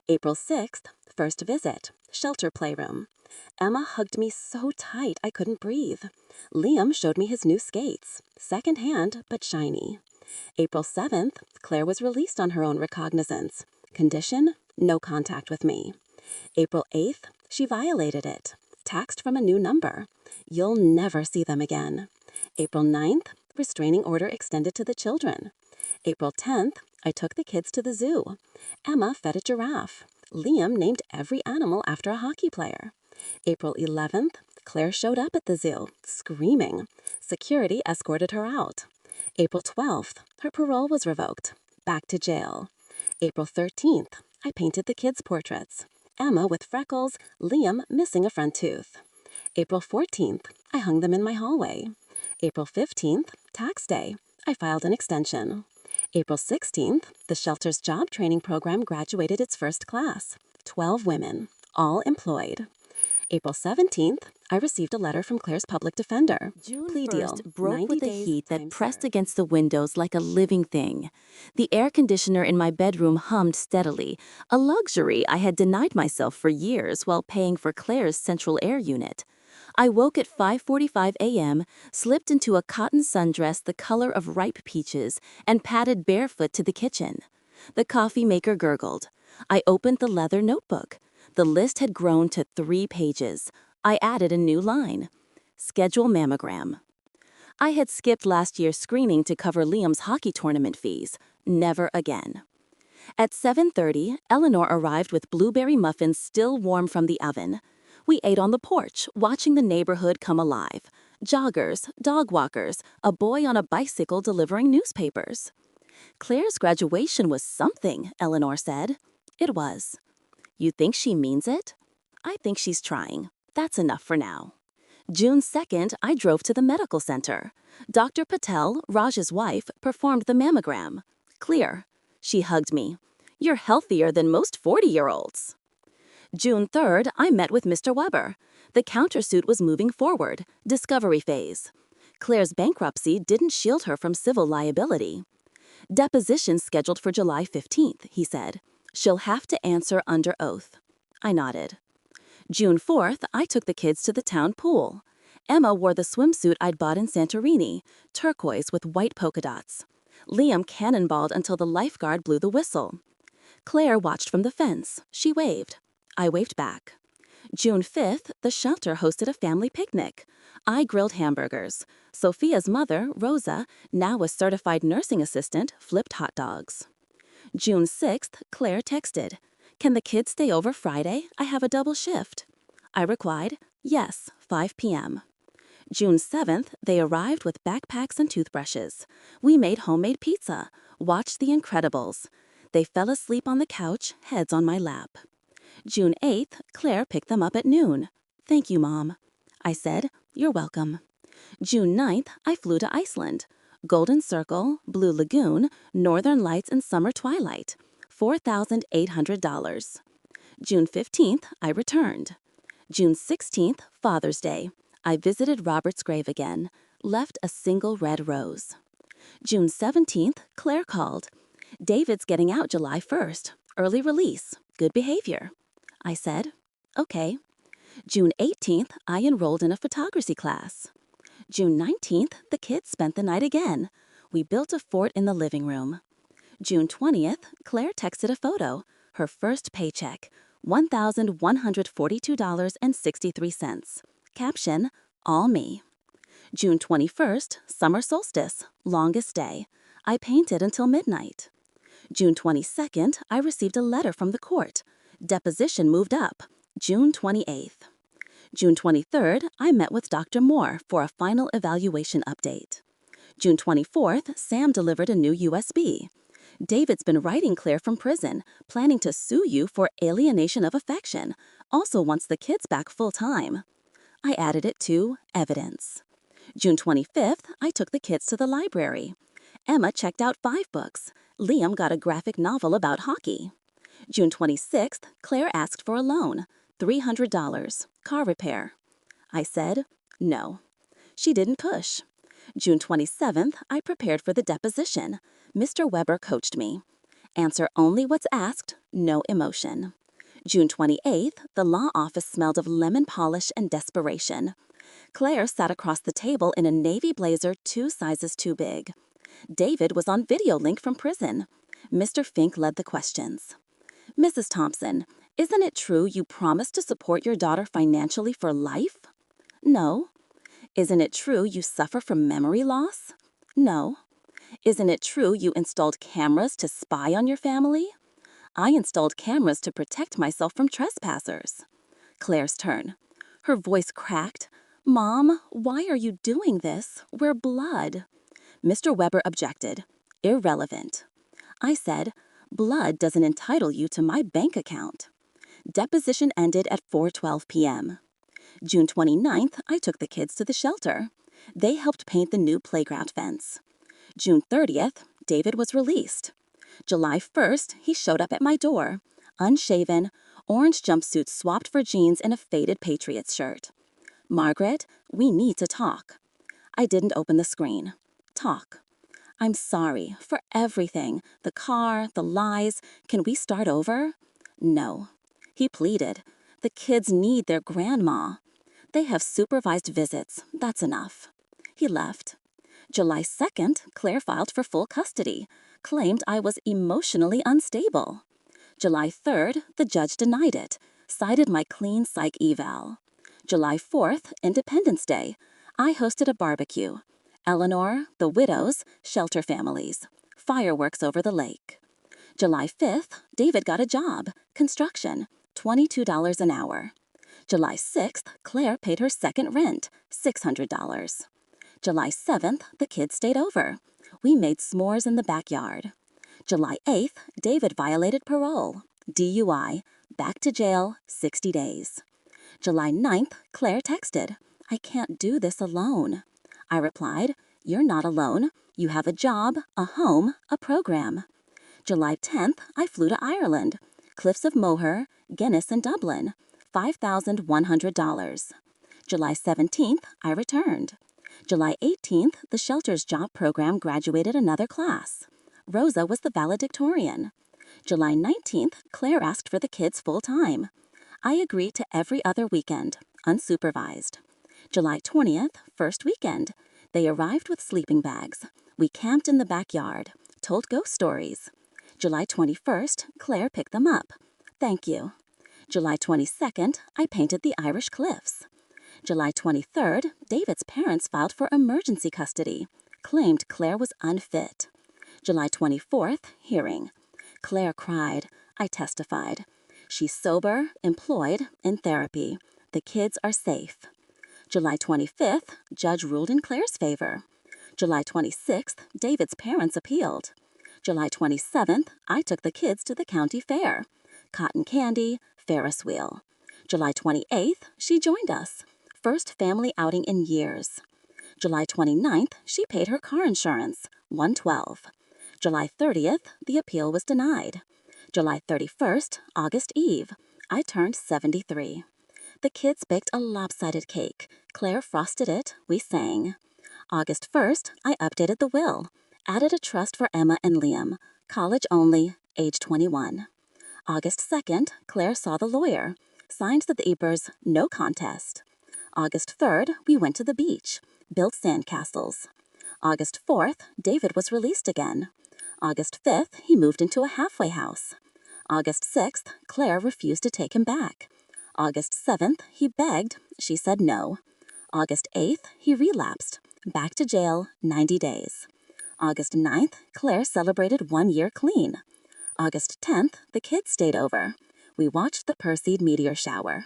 April 6th, first visit, shelter playroom. Emma hugged me so tight I couldn't breathe. Liam showed me his new skates, second-hand but shiny. April 7th, Claire was released on her own recognizance. Condition, no contact with me. April 8th, she violated it. Taxed from a new number. You'll never see them again. April 9th, restraining order extended to the children. April 10th, I took the kids to the zoo. Emma fed a giraffe. Liam named every animal after a hockey player. April 11th, Claire showed up at the zoo, screaming. Security escorted her out. April 12th, her parole was revoked. Back to jail. April 13th, I painted the kids' portraits. Emma with freckles, Liam missing a front tooth. April 14th, I hung them in my hallway. April 15th, tax day, I filed an extension. April 16th, the shelter's job training program graduated its first class. 12 women, all employed. April 17th, I received a letter from Claire's public defender. June Plea 1st deal, broke 90 with the days, heat that time pressed served. against the windows like a living thing. The air conditioner in my bedroom hummed steadily, a luxury I had denied myself for years while paying for Claire's central air unit. I woke at 5:45 a.m., slipped into a cotton sundress the color of ripe peaches, and padded barefoot to the kitchen. The coffee maker gurgled. I opened the leather notebook. The list had grown to 3 pages. I added a new line. Schedule mammogram. I had skipped last year's screening to cover Liam's hockey tournament fees. Never again. At 7:30, Eleanor arrived with blueberry muffins still warm from the oven. We ate on the porch, watching the neighborhood come alive. Joggers, dog walkers, a boy on a bicycle delivering newspapers. Claire's graduation was something, Eleanor said. It was. You think she means it? I think she's trying. That's enough for now. June 2nd, I drove to the medical center. Dr. Patel, Raj's wife, performed the mammogram. Clear. She hugged me. You're healthier than most 40-year-olds. June 3rd, I met with Mr. Weber. The countersuit was moving forward, discovery phase. Claire's bankruptcy didn't shield her from civil liability. Deposition scheduled for July 15th, he said. She'll have to answer under oath. I nodded. June 4th, I took the kids to the town pool. Emma wore the swimsuit I'd bought in Santorini, turquoise with white polka dots. Liam cannonballed until the lifeguard blew the whistle. Claire watched from the fence. She waved. I waved back. June 5th, the shelter hosted a family picnic. I grilled hamburgers. Sophia's mother, Rosa, now a certified nursing assistant, flipped hot dogs. June 6th, Claire texted, "Can the kids stay over Friday? I have a double shift." I replied, "Yes, 5 p.m." June 7th, they arrived with backpacks and toothbrushes. We made homemade pizza, watched The Incredibles. They fell asleep on the couch, heads on my lap. June 8th, Claire picked them up at noon. "Thank you, Mom." I said, You're welcome. June 9th, I flew to Iceland. Golden Circle, Blue Lagoon, Northern Lights and Summer Twilight. $4,800. June 15th, I returned. June 16th, Father's Day. I visited Robert's grave again. Left a single red rose. June 17th, Claire called. David's getting out July 1st. Early release. Good behavior. I said, okay. June 18th, I enrolled in a photography class. June 19th, the kids spent the night again. We built a fort in the living room. June 20th, Claire texted a photo. Her first paycheck, $1,142.63. Caption, all me. June 21st, summer solstice, longest day. I painted until midnight. June 22nd, I received a letter from the court. Deposition moved up. June 28th. June 23rd, I met with Dr. Moore for a final evaluation update. June 24th, Sam delivered a new USB. David's been writing Claire from prison, planning to sue you for alienation of affection. Also wants the kids back full-time. I added it to evidence. June 25th, I took the kids to the library. Emma checked out 5 books. Liam got a graphic novel about hockey. June 26th, Claire asked for a loan, $300, car repair. I said, no. She didn't push. June 27th, I prepared for the deposition. Mr. Weber coached me. Answer only what's asked, no emotion. June 28th, the law office smelled of lemon polish and desperation. Claire sat across the table in a navy blazer 2 sizes too big. David was on video link from prison. Mr. Fink led the questions. Mrs. Thompson, isn't it true you promised to support your daughter financially for life? No. Isn't it true you suffer from memory loss? No. Isn't it true you installed cameras to spy on your family? I installed cameras to protect myself from trespassers. Claire's turn. Her voice cracked. Mom, why are you doing this? We're blood. Mr. Weber objected. Irrelevant. I said, blood doesn't entitle you to my bank account. Deposition ended at 4:12 p.m. June 29th, I took the kids to the shelter. They helped paint the new playground fence. June 30th, David was released. July 1st, he showed up at my door, unshaven, orange jumpsuit swapped for jeans and a faded Patriots shirt. Margaret, we need to talk. I didn't open the screen. Talk. I'm sorry for everything. The car, the lies. Can we start over? No. He pleaded. The kids need their grandma. They have supervised visits. That's enough. He left. July 2nd, Claire filed for full custody, claimed I was emotionally unstable. July 3rd, the judge denied it, cited my clean psych eval. July 4th, Independence Day, I hosted a barbecue. Eleanor, the widows, shelter families, fireworks over the lake. July 5th, David got a job, construction, $22 an hour. July 6th, Claire paid her second rent, $600. July 7th, the kids stayed over. We made s'mores in the backyard. July 8th, David violated parole, DUI, back to jail, 60 days. July 9th, Claire texted, I can't do this alone. I replied, you're not alone. You have a job, a home, a program. July 10th, I flew to Ireland, Cliffs of Moher, Guinness and Dublin, $5,100. July 17th, I returned. July 18th, the shelter's job program graduated another class. Rosa was the valedictorian. July 19th, Claire asked for the kids full-time. I agreed to every other weekend, unsupervised. July 20th, first weekend. They arrived with sleeping bags. We camped in the backyard, told ghost stories. July 21st, Claire picked them up. Thank you. July 22nd, I painted the Irish cliffs. July 23rd, David's parents filed for emergency custody, claimed Claire was unfit. July 24th, hearing. Claire cried. I testified. She's sober, employed, in therapy. The kids are safe. July 25th, judge ruled in Claire's favor. July 26th, David's parents appealed. July 27th, I took the kids to the county fair. Cotton candy, Ferris wheel. July 28th, she joined us. first family outing in years. July 29th, she paid her car insurance, $112. July 30th, the appeal was denied. July 31st, August Eve, I turned 73. The kids baked a lopsided cake. Claire frosted it. We sang. August 1st, I updated the will. Added a trust for Emma and Liam. College only, age 21. August 2nd, Claire saw the lawyer. Signed the papers, no contest. August 3rd, we went to the beach. Built sandcastles. August 4th, David was released again. August 5th, he moved into a halfway house. August 6th, Claire refused to take him back. August 7th, he begged. She said no. August 8th, he relapsed. Back to jail, 90 days. August 9th, Claire celebrated 1 year clean. August 10th, the kids stayed over. We watched the Perseid meteor shower.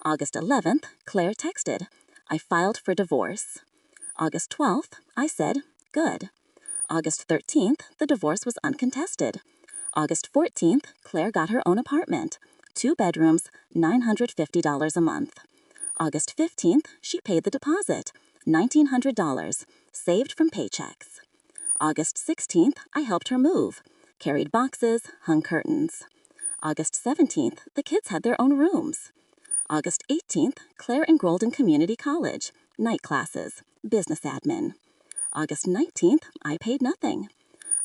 August 11th, Claire texted. I filed for divorce. August 12th, I said, good. August 13th, the divorce was uncontested. August 14th, Claire got her own apartment. 2 bedrooms, $950 a month. August 15th, she paid the deposit, $1,900, saved from paychecks. August 16th, I helped her move. Carried boxes, hung curtains. August 17th, the kids had their own rooms. August 18th, Claire enrolled in community college, night classes, business admin. August 19th, I paid nothing.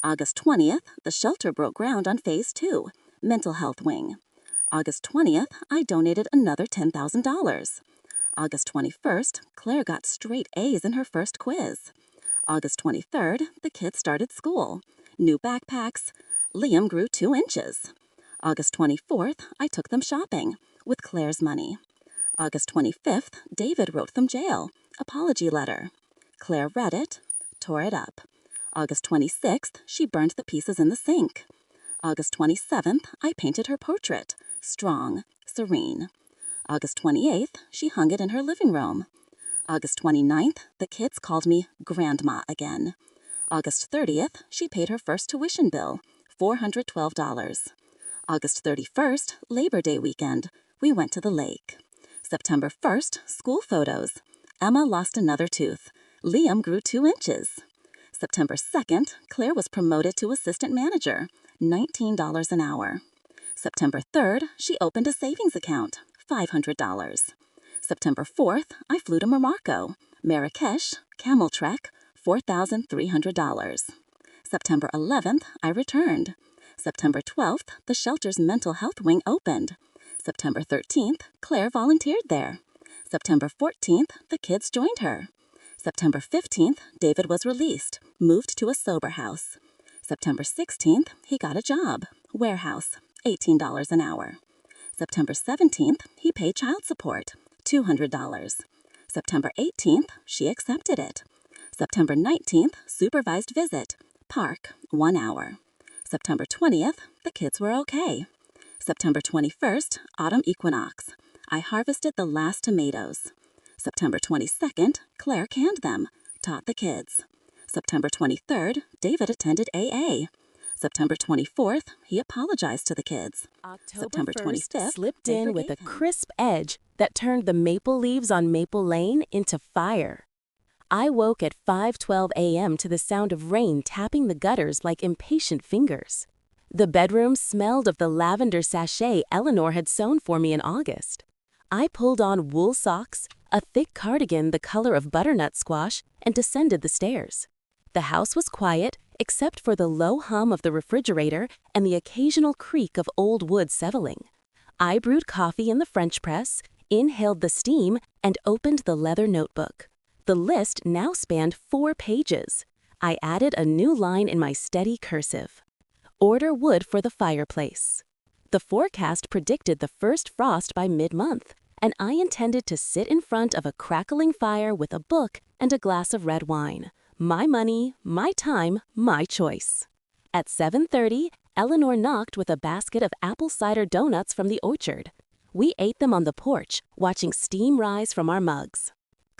August 20th, the shelter broke ground on Phase 2, mental health wing. August 20th, I donated another $10,000. August 21st, Claire got straight A's in her first quiz. August 23rd, the kids started school. New backpacks. Liam grew 2 inches. August 24th, I took them shopping with Claire's money. August 25th, David wrote them jail. Apology letter. Claire read it, tore it up. August 26th, she burned the pieces in the sink. August 27th, I painted her portrait. Strong, serene. August 28th, she hung it in her living room. August 29th, the kids called me Grandma again. August 30th, she paid her first tuition bill, $412. August 31st, Labor Day weekend, we went to the lake. September 1st, school photos. Emma lost another tooth. Liam grew 2 inches. September 2nd, Claire was promoted to assistant manager, $19 an hour. September 3rd, she opened a savings account, $500. September 4th, I flew to Morocco, Marrakesh, camel trek, $4,300. September 11th, I returned. September 12th, the shelter's mental health wing opened. September 13th, Claire volunteered there. September 14th, the kids joined her. September 15th, David was released, moved to a sober house. September 16th, he got a job, warehouse, $18 an hour. September 17th, he paid child support, $200. September 18th, she accepted it. September 19th, supervised visit, park, 1 hour. September 20th, the kids were okay. September 21st, autumn equinox. I harvested the last tomatoes. September 22nd, Claire canned them, taught the kids. September 23rd, David attended AA. September 24th, he apologized to the kids. September 25th, slipped they in with a forgave him. crisp edge that turned the maple leaves on Maple Lane into fire. I woke at 5:12 a.m. to the sound of rain tapping the gutters like impatient fingers. The bedroom smelled of the lavender sachet Eleanor had sewn for me in August. I pulled on wool socks, a thick cardigan the color of butternut squash, and descended the stairs. The house was quiet, except for the low hum of the refrigerator and the occasional creak of old wood settling. I brewed coffee in the French press, inhaled the steam, and opened the leather notebook. The list now spanned 4 pages. I added a new line in my steady cursive. Order wood for the fireplace. The forecast predicted the first frost by mid-month, and I intended to sit in front of a crackling fire with a book and a glass of red wine. My money, my time, my choice. At 7:30, Eleanor knocked with a basket of apple cider donuts from the orchard. We ate them on the porch, watching steam rise from our mugs.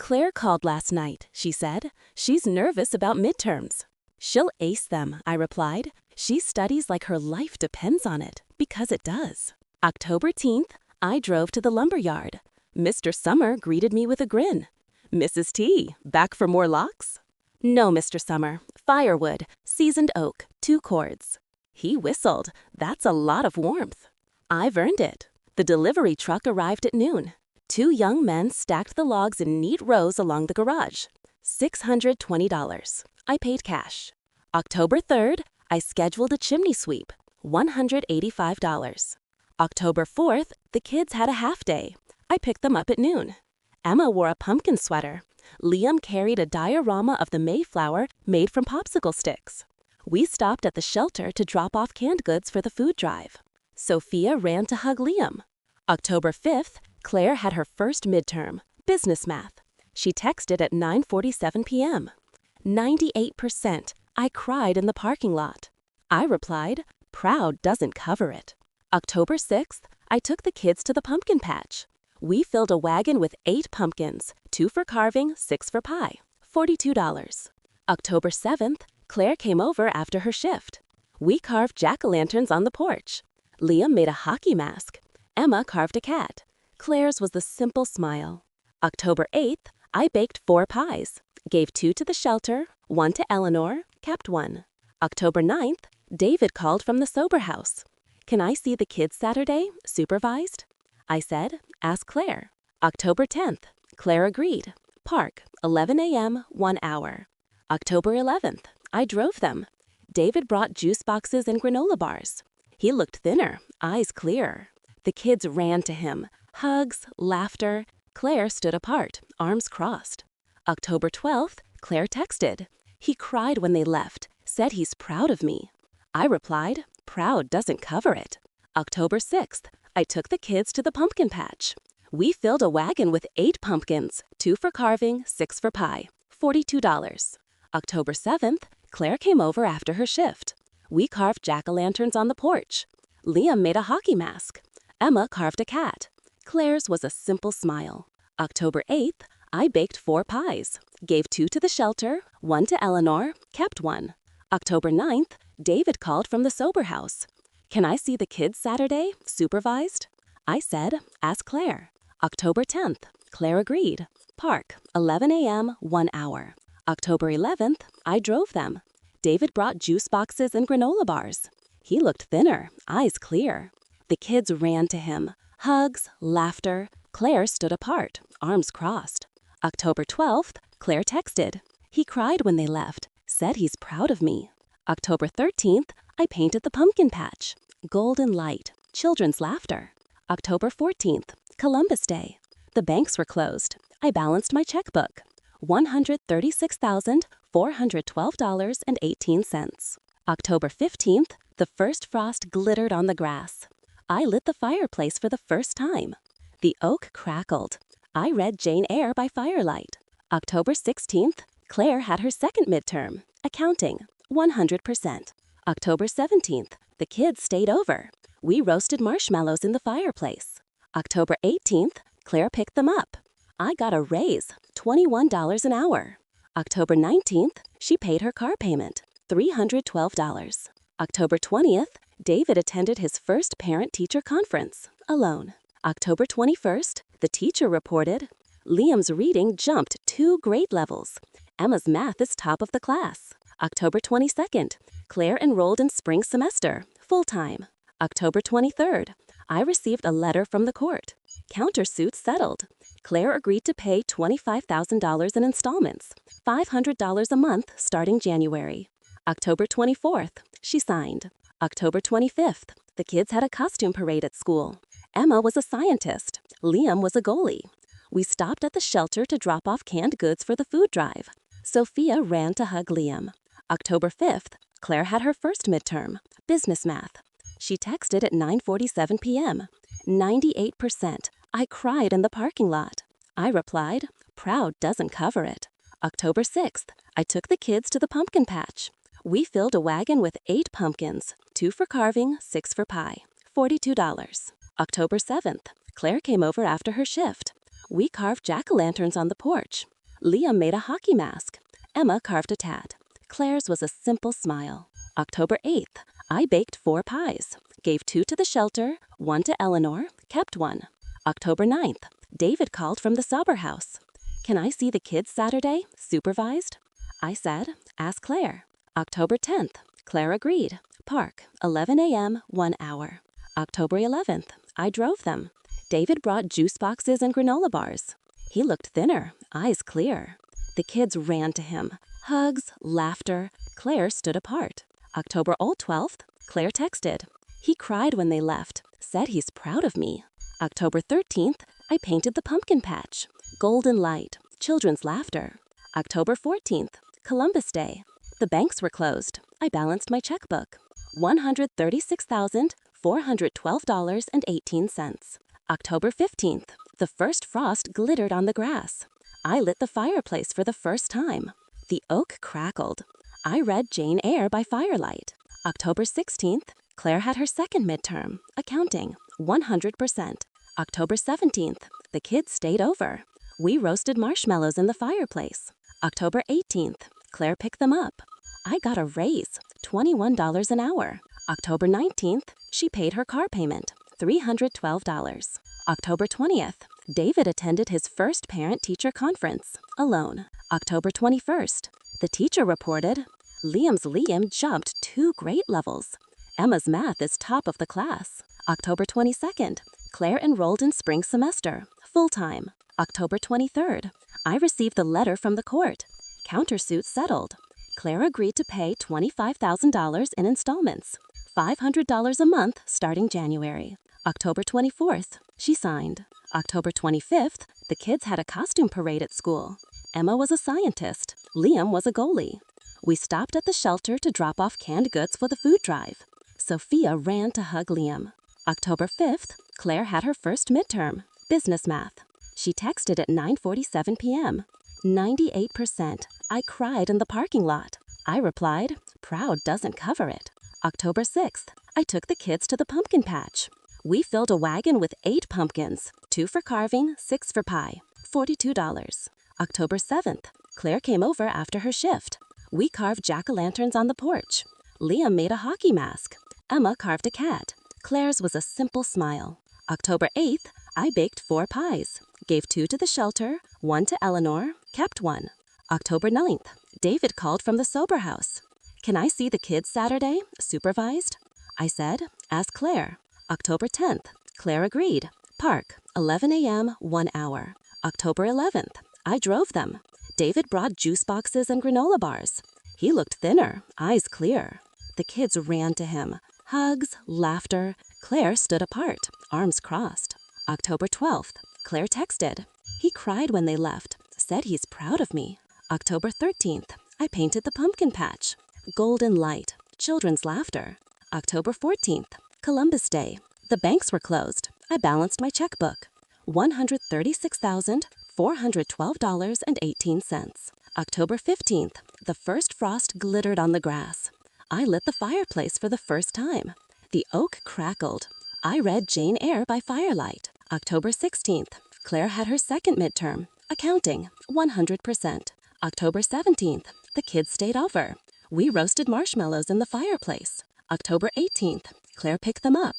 Claire called last night, she said. She's nervous about midterms. She'll ace them, I replied. She studies like her life depends on it, because it does. October 10th, I drove to the lumberyard. Mr. Summer greeted me with a grin. Mrs. T, back for more locks? No, Mr. Summer. Firewood, seasoned oak, 2 cords. He whistled. That's a lot of warmth. I've earned it. The delivery truck arrived at noon. 2 young men stacked the logs in neat rows along the garage. $620. I paid cash. October 3rd, I scheduled a chimney sweep. $185. October 4th, the kids had a half day. I picked them up at noon. Emma wore a pumpkin sweater. Liam carried a diorama of the Mayflower made from popsicle sticks. We stopped at the shelter to drop off canned goods for the food drive. Sophia ran to hug Liam. October 5th, Claire had her first midterm, business math. She texted at 9:47 p.m. 98%. I cried in the parking lot. I replied, proud doesn't cover it. October 6th, I took the kids to the pumpkin patch. We filled a wagon with 8 pumpkins, 2 for carving, 6 for pie, $42. October 7th, Claire came over after her shift. We carved jack-o'-lanterns on the porch. Liam made a hockey mask. Emma carved a cat. Claire's was the simple smile. October 8th, I baked 4 pies, gave 2 to the shelter, 1 to Eleanor, kept 1. October 9th, David called from the sober house. Can I see the kids Saturday, supervised? I said, ask Claire. October 10th, Claire agreed. Park, 11 a.m., 1 hour. October 11th, I drove them. David brought juice boxes and granola bars. He looked thinner, eyes clearer. The kids ran to him. Hugs, laughter. Claire stood apart, arms crossed. October 12th, Claire texted. He cried when they left, said he's proud of me. I replied, proud doesn't cover it. October 6th, I took the kids to the pumpkin patch. We filled a wagon with 8 pumpkins, 2 for carving, 6 for pie, $42. October 7th, Claire came over after her shift. We carved jack-o'-lanterns on the porch. Liam made a hockey mask. Emma carved a cat. Claire's was a simple smile. October 8th, I baked 4 pies, gave 2 to the shelter, 1 to Eleanor, kept 1. October 9th, David called from the sober house. Can I see the kids Saturday, supervised? I said, ask Claire. October 10th, Claire agreed. Park, 11 a.m., 1 hour. October 11th, I drove them. David brought juice boxes and granola bars. He looked thinner, eyes clear. The kids ran to him. Hugs, laughter. Claire stood apart, arms crossed. October 12th, Claire texted. He cried when they left, said he's proud of me. October 13th, I painted the pumpkin patch. Golden light, children's laughter. October 14th, Columbus Day. The banks were closed. I balanced my checkbook. $136,412.18. October 15th, the first frost glittered on the grass. I lit the fireplace for the first time. The oak crackled. I read Jane Eyre by firelight. October 16th, Claire had her second midterm, accounting, 100%. October 17th, the kids stayed over. We roasted marshmallows in the fireplace. October 18th, Claire picked them up. I got a raise, $21 an hour. October 19th, she paid her car payment, $312. October 20th, David attended his first parent-teacher conference, alone. October 21st, the teacher reported, Liam's reading jumped 2 grade levels. Emma's math is top of the class. October 22nd, Claire enrolled in spring semester, full-time. October 23rd, I received a letter from the court. Countersuit settled. Claire agreed to pay $25,000 in installments, $500 a month starting January. October 24th, she signed. October 25th, the kids had a costume parade at school. Emma was a scientist. Liam was a goalie. We stopped at the shelter to drop off canned goods for the food drive. Sophia ran to hug Liam. October 5th, Claire had her first midterm, business math. She texted at 9:47 p.m. 98%. I cried in the parking lot. I replied, proud doesn't cover it. October 6th, I took the kids to the pumpkin patch. We filled a wagon with 8 pumpkins, 2 for carving, 6 for pie, $42. October 7th, Claire came over after her shift. We carved jack-o'-lanterns on the porch. Liam made a hockey mask. Emma carved a tat. Claire's was a simple smile. October 8th, I baked 4 pies, gave 2 to the shelter, 1 to Eleanor, kept 1. October 9th, David called from the Sauber house. Can I see the kids Saturday, supervised? I said, ask Claire. October 10th, Claire agreed. Park, 11 a.m., 1 hour. October 11th, I drove them. David brought juice boxes and granola bars. He looked thinner, eyes clear. The kids ran to him. Hugs, laughter. Claire stood apart. October 12th, Claire texted. He cried when they left, said he's proud of me. October 13th, I painted the pumpkin patch. Golden light, children's laughter. October 14th, Columbus Day. The banks were closed. I balanced my checkbook. $136,412.18. October 15th, the first frost glittered on the grass. I lit the fireplace for the first time. The oak crackled. I read Jane Eyre by firelight. October 16th, Claire had her second midterm, accounting, 100%. October 17th, the kids stayed over. We roasted marshmallows in the fireplace. October 18th, Claire picked them up. I got a raise, $21 an hour. October 19th, she paid her car payment, $312. October 20th, David attended his first parent-teacher conference, alone. October 21st, the teacher reported, Liam jumped 2 grade levels. Emma's math is top of the class. October 22nd, Claire enrolled in spring semester, full-time. October 23rd, I received a letter from the court. Countersuit settled. Claire agreed to pay $25,000 in installments, $500 a month starting January. October 24th, she signed. October 25th, the kids had a costume parade at school. Emma was a scientist. Liam was a goalie. We stopped at the shelter to drop off canned goods for the food drive. Sophia ran to hug Liam. October 5th, Claire had her first midterm, business math. She texted at 9:47 p.m. 98%. I cried in the parking lot. I replied, proud doesn't cover it. October 6th, I took the kids to the pumpkin patch. We filled a wagon with 8 pumpkins, 2 for carving, 6 for pie, $42. October 7th, Claire came over after her shift. We carved jack-o'-lanterns on the porch. Liam made a hockey mask. Emma carved a cat. Claire's was a simple smile. October 8th, I baked 4 pies, gave 2 to the shelter, 1 to Eleanor, kept 1. October 9th, David called from the Sober house. Can I see the kids Saturday, supervised? I said, ask Claire. October 10th, Claire agreed. Park, 11 a.m., 1 hour. October 11th, I drove them. David brought juice boxes and granola bars. He looked thinner, eyes clear. The kids ran to him. Hugs, laughter. Claire stood apart, arms crossed. October 12th, Claire texted. He cried when they left, said he's proud of me. October 13th, I painted the pumpkin patch. Golden light, children's laughter. October 14th, Columbus Day. The banks were closed. I balanced my checkbook. $136,412.18. October 15th, the first frost glittered on the grass. I lit the fireplace for the first time. The oak crackled. I read Jane Eyre by firelight. October 16th, Claire had her second midterm, accounting, 100%. October 17th, the kids stayed over. We roasted marshmallows in the fireplace. October 18th, Claire picked them up.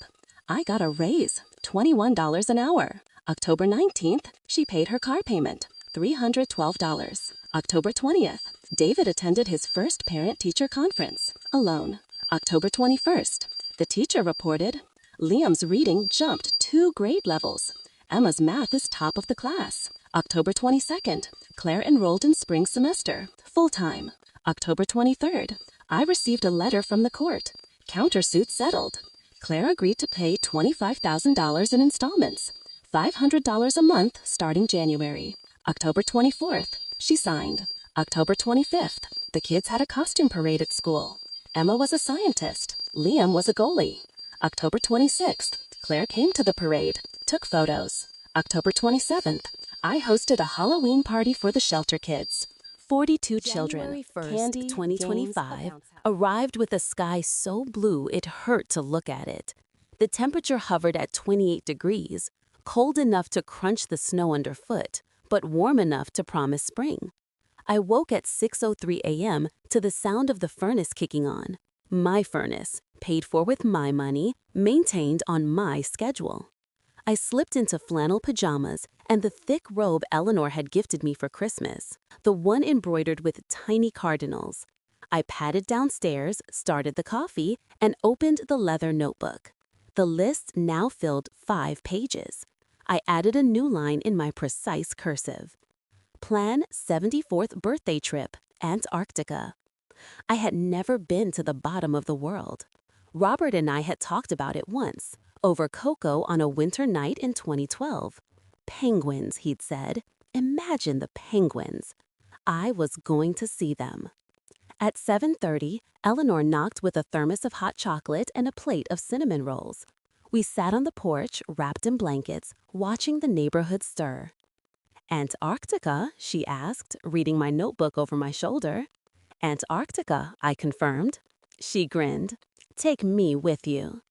I got a raise, $21 an hour. October 19th, she paid her car payment, $312. October 20th, David attended his first parent-teacher conference, alone. October 21st, the teacher reported, Liam's reading jumped 2 grade levels. Emma's math is top of the class. October 22nd, Claire enrolled in spring semester, full-time. October 23rd, I received a letter from the court. Countersuit settled. Claire agreed to pay $25,000 in installments, $500 a month starting January. October 24th, she signed. October 25th, the kids had a costume parade at school. Emma was a scientist. Liam was a goalie. October 26th, Claire came to the parade, took photos. October 27th, I hosted a Halloween party for the shelter kids. 42 children, January 1st, candy, 2025, arrived with a sky so blue it hurt to look at it. The temperature hovered at 28 degrees, cold enough to crunch the snow underfoot, but warm enough to promise spring. I woke at 6:03 a.m. to the sound of the furnace kicking on. My furnace, paid for with my money, maintained on my schedule. I slipped into flannel pajamas and the thick robe Eleanor had gifted me for Christmas, the one embroidered with tiny cardinals. I padded downstairs, started the coffee, and opened the leather notebook. The list now filled 5 pages. I added a new line in my precise cursive. Plan 74th birthday trip, Antarctica. I had never been to the bottom of the world. Robert and I had talked about it once, over cocoa on a winter night in 2012. Penguins, he'd said. Imagine the penguins. I was going to see them. At 7:30, Eleanor knocked with a thermos of hot chocolate and a plate of cinnamon rolls. We sat on the porch, wrapped in blankets, watching the neighborhood stir. Antarctica, she asked, reading my notebook over my shoulder. Antarctica, I confirmed. She grinned. Take me with you.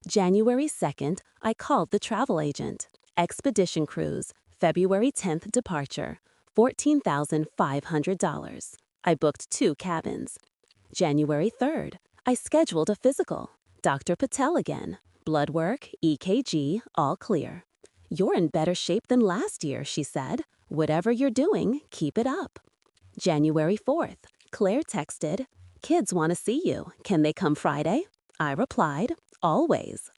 January 2nd, I called the travel agent. Expedition cruise, February 10th departure, $14,500. I booked 2 cabins. January 3rd, I scheduled a physical. Dr. Patel again. Blood work, EKG, all clear. You're in better shape than last year, she said. Whatever you're doing, keep it up. January 4th, Claire texted, kids want to see you. Can they come Friday? I replied, always.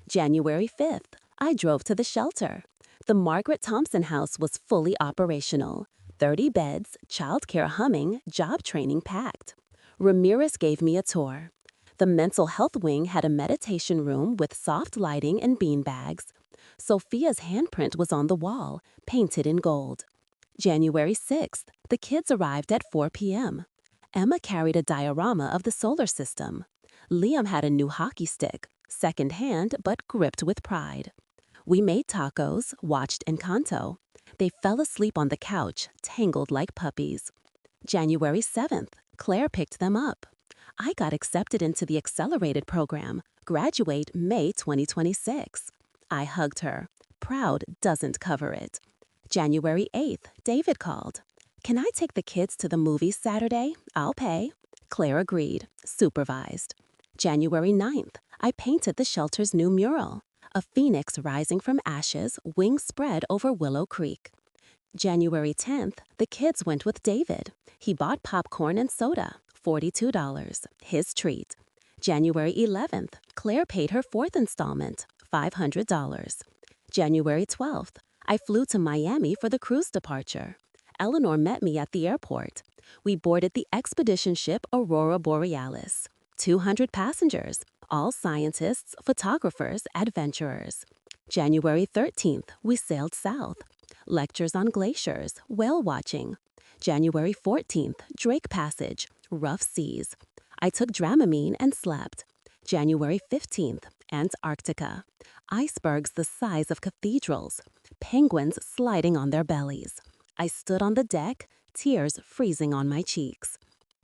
January 5th, I drove to the shelter. The Margaret Thompson house was fully operational. 30 beds, childcare humming, job training packed. Ramirez gave me a tour. The mental health wing had a meditation room with soft lighting and beanbags. Sophia's handprint was on the wall, painted in gold. January 6th, the kids arrived at 4 p.m. Emma carried a diorama of the solar system. Liam had a new hockey stick, second-hand but gripped with pride. We made tacos, watched Encanto. They fell asleep on the couch, tangled like puppies. January 7th, Claire picked them up. I got accepted into the accelerated program, graduate May 2026. I hugged her. Proud doesn't cover it. January 8th, David called. Can I take the kids to the movies Saturday? I'll pay. Claire agreed, supervised. January 9th, I painted the shelter's new mural. A phoenix rising from ashes, wings spread over Willow Creek. January 10th, the kids went with David. He bought popcorn and soda, $42, his treat. January 11th, Claire paid her 4th installment, $500. January 12th, I flew to Miami for the cruise departure. Eleanor met me at the airport. We boarded the expedition ship Aurora Borealis. 200 passengers, all scientists, photographers, adventurers. January 13th, we sailed south. Lectures on glaciers, whale watching. January 14th, Drake Passage, rough seas. I took Dramamine and slept. January 15th, Antarctica. Icebergs the size of cathedrals. Penguins sliding on their bellies. I stood on the deck, tears freezing on my cheeks.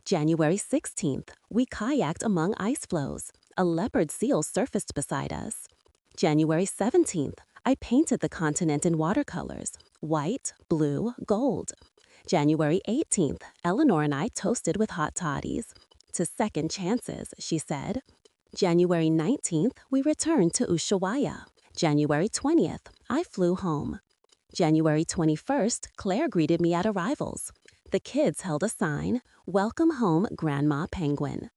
January 16th, we kayaked among ice floes. A leopard seal surfaced beside us. January 17th, I painted the continent in watercolors, white, blue, gold. January 18th, Eleanor and I toasted with hot toddies. To second chances, she said. January 19th, we returned to Ushuaia. January 20th, I flew home. January 21st, Claire greeted me at arrivals. The kids held a sign, "Welcome home, Grandma Penguin."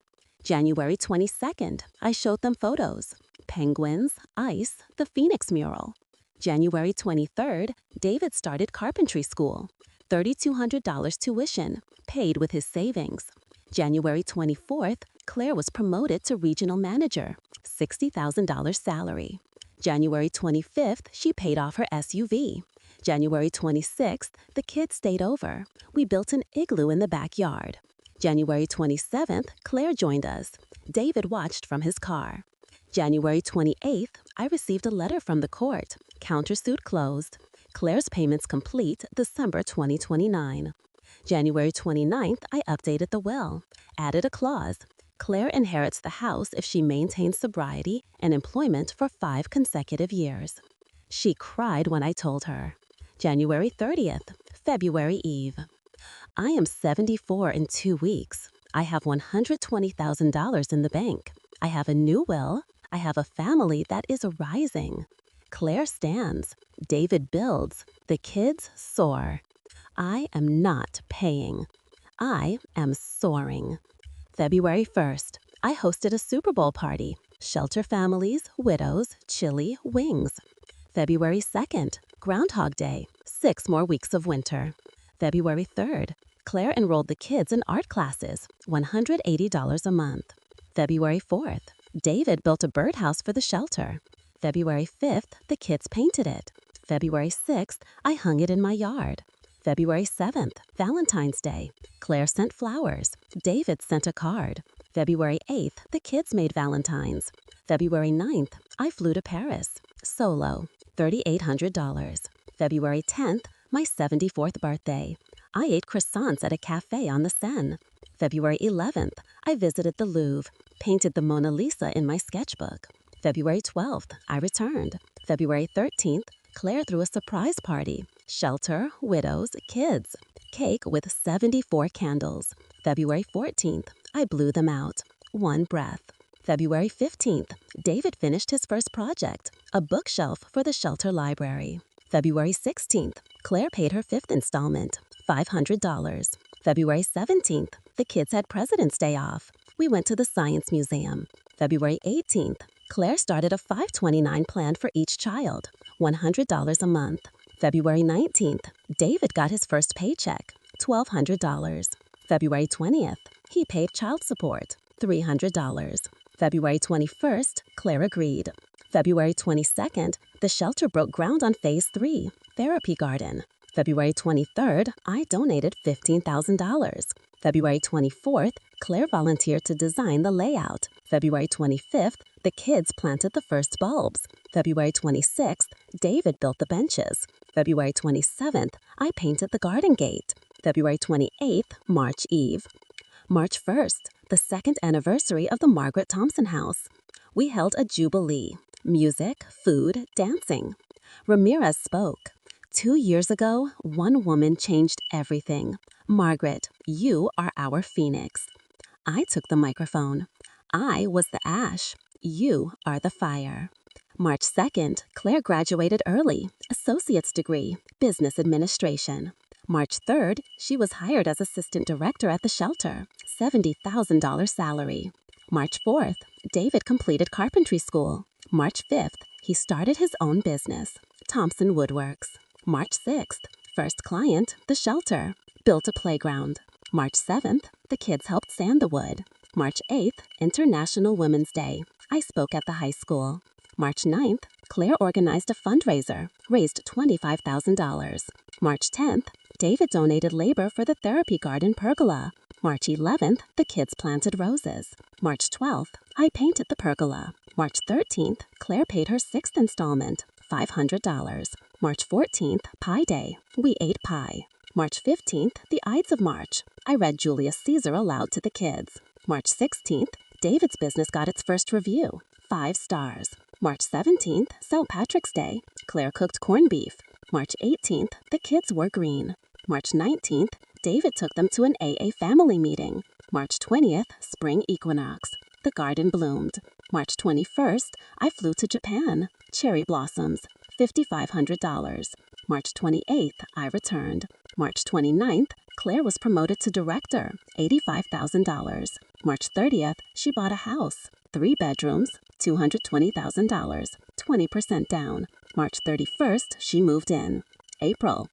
January 22nd, I showed them photos. Penguins, ice, the Phoenix mural. January 23rd, David started carpentry school. $3,200 tuition, paid with his savings. January 24th, Claire was promoted to regional manager, $60,000 salary. January 25th, she paid off her SUV. January 26th, the kids stayed over. We built an igloo in the backyard. January 27th, Claire joined us. David watched from his car. January 28th, I received a letter from the court. Countersuit closed. Claire's payments complete December 2029. January 29th, I updated the will. Added a clause. Claire inherits the house if she maintains sobriety and employment for 5 consecutive years. She cried when I told her. January 30th, February Eve. I am 74 in 2 weeks. I have $120,000 in the bank. I have a new will. I have a family that is rising. Claire stands. David builds. The kids soar. I am not paying. I am soaring. February 1st, I hosted a Super Bowl party. Shelter families, widows, chili, wings. February 2nd, Groundhog Day, 6 more weeks of winter. February 3rd, Claire enrolled the kids in art classes, $180 a month. February 4th, David built a birdhouse for the shelter. February 5th, the kids painted it. February 6th, I hung it in my yard. February 7th, Valentine's Day. Claire sent flowers. David sent a card. February 8th, the kids made Valentines. February 9th, I flew to Paris. Solo, $3,800. February 10th, my 74th birthday. I ate croissants at a cafe on the Seine. February 11th, I visited the Louvre, painted the Mona Lisa in my sketchbook. February 12th, I returned. February 13th, Claire threw a surprise party. Shelter, widows, kids. Cake with 74 candles. February 14th, I blew them out. One breath. February 15th, David finished his first project, a bookshelf for the shelter library. February 16th, Claire paid her 5th installment, $500. February 17th, the kids had President's Day off. We went to the Science Museum. February 18th, Claire started a $529 plan for each child, $100 a month. February 19th, David got his first paycheck, $1,200. February 20th, he paid child support, $300. February 21st, Claire agreed. February 22nd, the shelter broke ground on Phase 3, Therapy Garden. February 23rd, I donated $15,000. February 24th, Claire volunteered to design the layout. February 25th, the kids planted the first bulbs. February 26th, David built the benches. February 27th, I painted the garden gate. February 28th, March Eve. March 1st, the 2nd anniversary of the Margaret Thompson House. We held a jubilee. Music, food, dancing. Ramirez spoke. 2 years ago, one woman changed everything. Margaret, you are our phoenix. I took the microphone. I was the ash. You are the fire. March 2nd, Claire graduated early, associate's degree, business administration. March 3rd, she was hired as assistant director at the shelter, $70,000 salary. March 4th, David completed carpentry school. March 5th, he started his own business, Thompson Woodworks. March 6th, first client, the shelter, built a playground. March 7th, the kids helped sand the wood. March 8th, International Women's Day. I spoke at the high school. March 9th, Claire organized a fundraiser, raised $25,000. March 10th, David donated labor for the therapy garden pergola. March 11th, the kids planted roses. March 12th, I painted the pergola. March 13th, Claire paid her 6th installment, $500. March 14th, Pie Day. We ate pie. March 15th, the Ides of March. I read Julius Caesar aloud to the kids. March 16th, David's business got its first review, 5 stars. March 17th, St. Patrick's Day. Claire cooked corned beef. March 18th, the kids wore green. March 19th, David took them to an AA family meeting. March 20th, spring equinox. The garden bloomed. March 21st, I flew to Japan. Cherry blossoms, $5,500. March 28th, I returned. March 29th, Claire was promoted to director, $85,000. March 30th, she bought a house, 3 bedrooms, $220,000, 20% down. March 31st, she moved in. April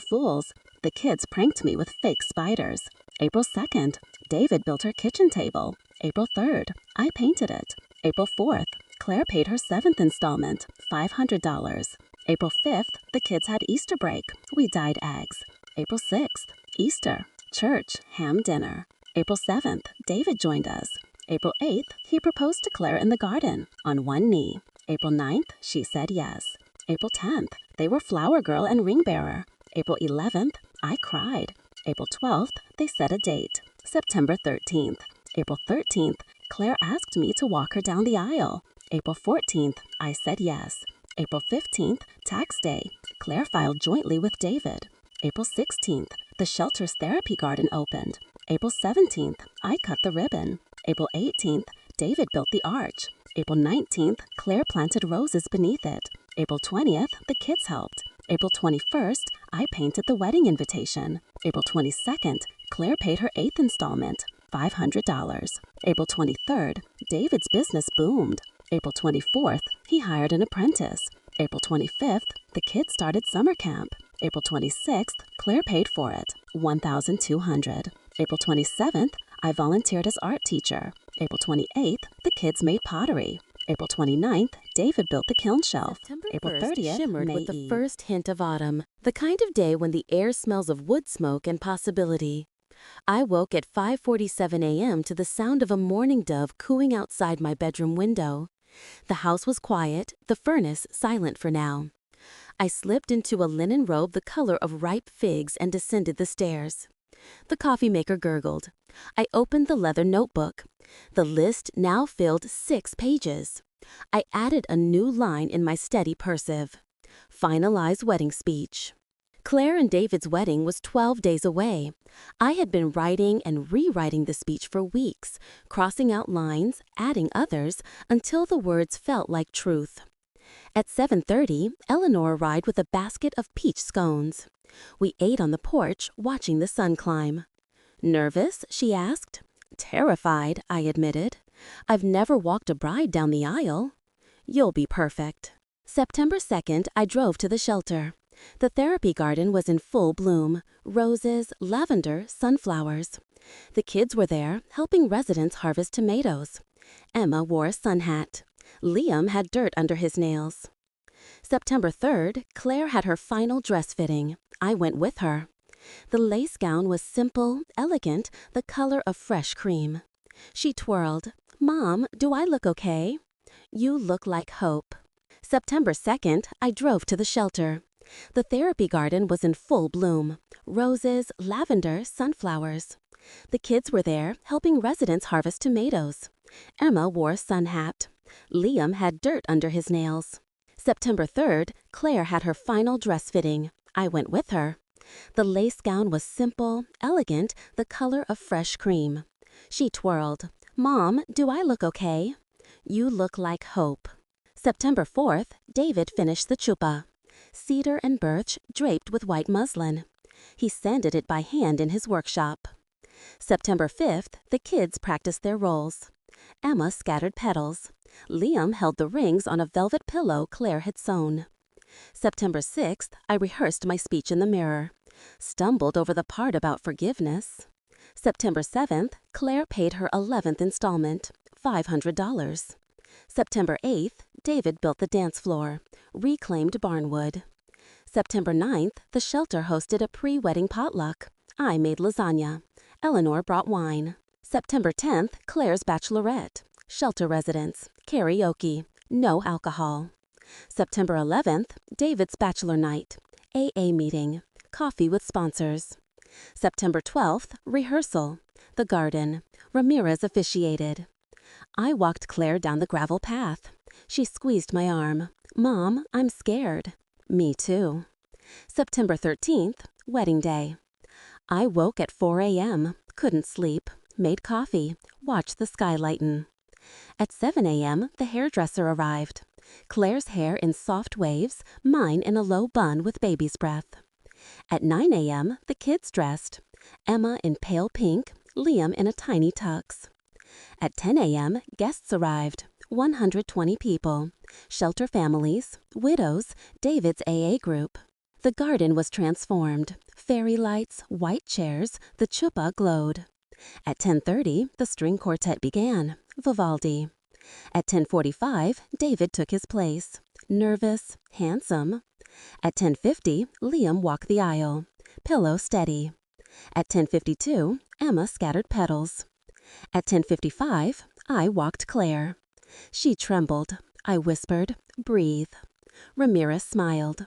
Fools. The kids pranked me with fake spiders. April 2nd, David built her kitchen table. April 3rd, I painted it. April 4th, Claire paid her 7th installment, $500. April 5th, the kids had Easter break. We dyed eggs. April 6th, Easter, church, ham dinner. April 7th, David joined us. April 8th, he proposed to Claire in the garden, on one knee. April 9th, she said yes. April 10th, they were flower girl and ring bearer. April 11th, I cried. April 12th, they set a date, September 13th. April 13th, Claire asked me to walk her down the aisle. April 14th, I said yes. April 15th, tax day. Claire filed jointly with David. April 16th, the shelter's therapy garden opened. April 17th, I cut the ribbon. April 18th, David built the arch. April 19th, Claire planted roses beneath it. April 20th, the kids helped. April 21st, I painted the wedding invitation. April 22nd, Claire paid her 8th installment, $500. April 23rd, David's business boomed. April 24th, he hired an apprentice. April 25th, the kids started summer camp. April 26th, Claire paid for it, $1,200. April 27th, I volunteered as art teacher. April 28th, the kids made pottery. April 29th, David built the kiln shelf. September April 1st 30th, shimmered May with the Eve. first hint of autumn, the kind of day when the air smells of wood smoke and possibility. I woke at 5:47 a.m. to the sound of a mourning dove cooing outside my bedroom window. The house was quiet, the furnace silent for now. I slipped into a linen robe the color of ripe figs and descended the stairs. The coffee maker gurgled. I opened the leather notebook. The list now filled 6 pages. I added a new line in my steady cursive. Finalize wedding speech. Claire and David's wedding was 12 days away. I had been writing and rewriting the speech for weeks, crossing out lines, adding others, until the words felt like truth. At 7:30, Eleanor arrived with a basket of peach scones. We ate on the porch, watching the sun climb. Nervous? She asked. Terrified, I admitted. I've never walked a bride down the aisle. You'll be perfect. September 2nd, I drove to the shelter. The therapy garden was in full bloom. Roses, lavender, sunflowers. The kids were there, helping residents harvest tomatoes. Emma wore a sun hat. Liam had dirt under his nails. September 3rd, Claire had her final dress fitting. I went with her. The lace gown was simple, elegant, the color of fresh cream. She twirled. Mom, do I look okay? You look like hope. September 2nd, I drove to the shelter. The therapy garden was in full bloom. Roses, lavender, sunflowers. The kids were there, helping residents harvest tomatoes. Emma wore a sun hat. Liam had dirt under his nails. September 3rd, Claire had her final dress fitting. I went with her. The lace gown was simple, elegant, the color of fresh cream. She twirled. Mom, do I look okay? You look like hope. September 4th, David finished the chuppah. Cedar and birch draped with white muslin. He sanded it by hand in his workshop. September 5th, the kids practiced their roles. Emma scattered petals. Liam held the rings on a velvet pillow Claire had sewn. September 6th, I rehearsed my speech in the mirror. Stumbled over the part about forgiveness. September 7th, Claire paid her 11th installment, $500. September 8th, David built the dance floor, reclaimed barnwood. September 9th, the shelter hosted a pre-wedding potluck. I made lasagna. Eleanor brought wine. September 10th, Claire's bachelorette. Shelter residence. Karaoke. No alcohol. September 11th, David's bachelor night. AA meeting. Coffee with sponsors. September 12th, rehearsal. The garden. Ramirez officiated. I walked Claire down the gravel path. She squeezed my arm. Mom, I'm scared. Me too. September 13th, wedding day. I woke at 4 a.m., couldn't sleep, made coffee, watched the sky lighten. At 7 a.m., the hairdresser arrived. Claire's hair in soft waves, mine in a low bun with baby's breath. At 9 a.m., the kids dressed. Emma in pale pink, Liam in a tiny tux. At 10 a.m., guests arrived, 120 people, shelter families, widows, David's AA group. The garden was transformed. Fairy lights, white chairs, the chuppah glowed. At 10:30, the string quartet began, Vivaldi. At 10:45, David took his place, nervous, handsome. At 10:50, Liam walked the aisle, pillow steady. At 10:52, Emma scattered petals. At 10:55, I walked Claire. She trembled. I whispered, breathe. Ramirez smiled.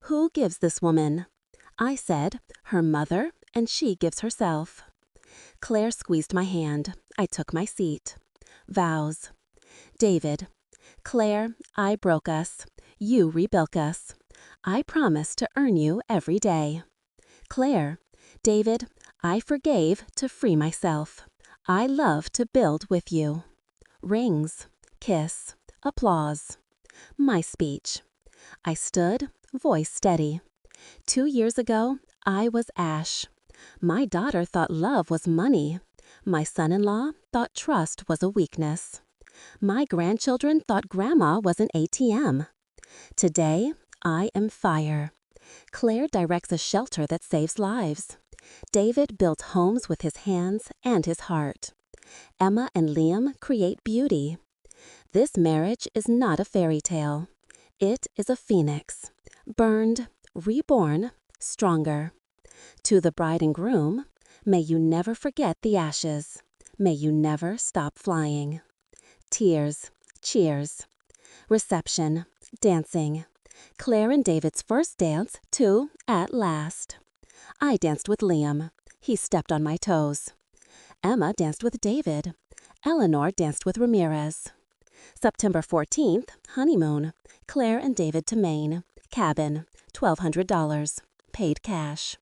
Who gives this woman? I said, her mother, and she gives herself. Claire squeezed my hand. I took my seat. Vows. David. Claire, I broke us. You rebuilt us. I promise to earn you every day. Claire. David, I forgave to free myself. I love to build with you. Rings. Kiss. Applause. My speech. I stood, voice steady. 2 years ago, I was Ash. My daughter thought love was money. My son-in-law thought trust was a weakness. My grandchildren thought grandma was an ATM. Today, I am fire. Claire directs a shelter that saves lives. David builds homes with his hands and his heart. Emma and Liam create beauty. This marriage is not a fairy tale. It is a phoenix, burned, reborn, stronger. To the bride and groom, may you never forget the ashes. May you never stop flying. Tears, cheers. Reception, dancing. Claire and David's first dance to At Last. I danced with Liam. He stepped on my toes. Emma danced with David. Eleanor danced with Ramirez. September 14th, honeymoon. Claire and David to Maine. Cabin, $1,200. Paid cash.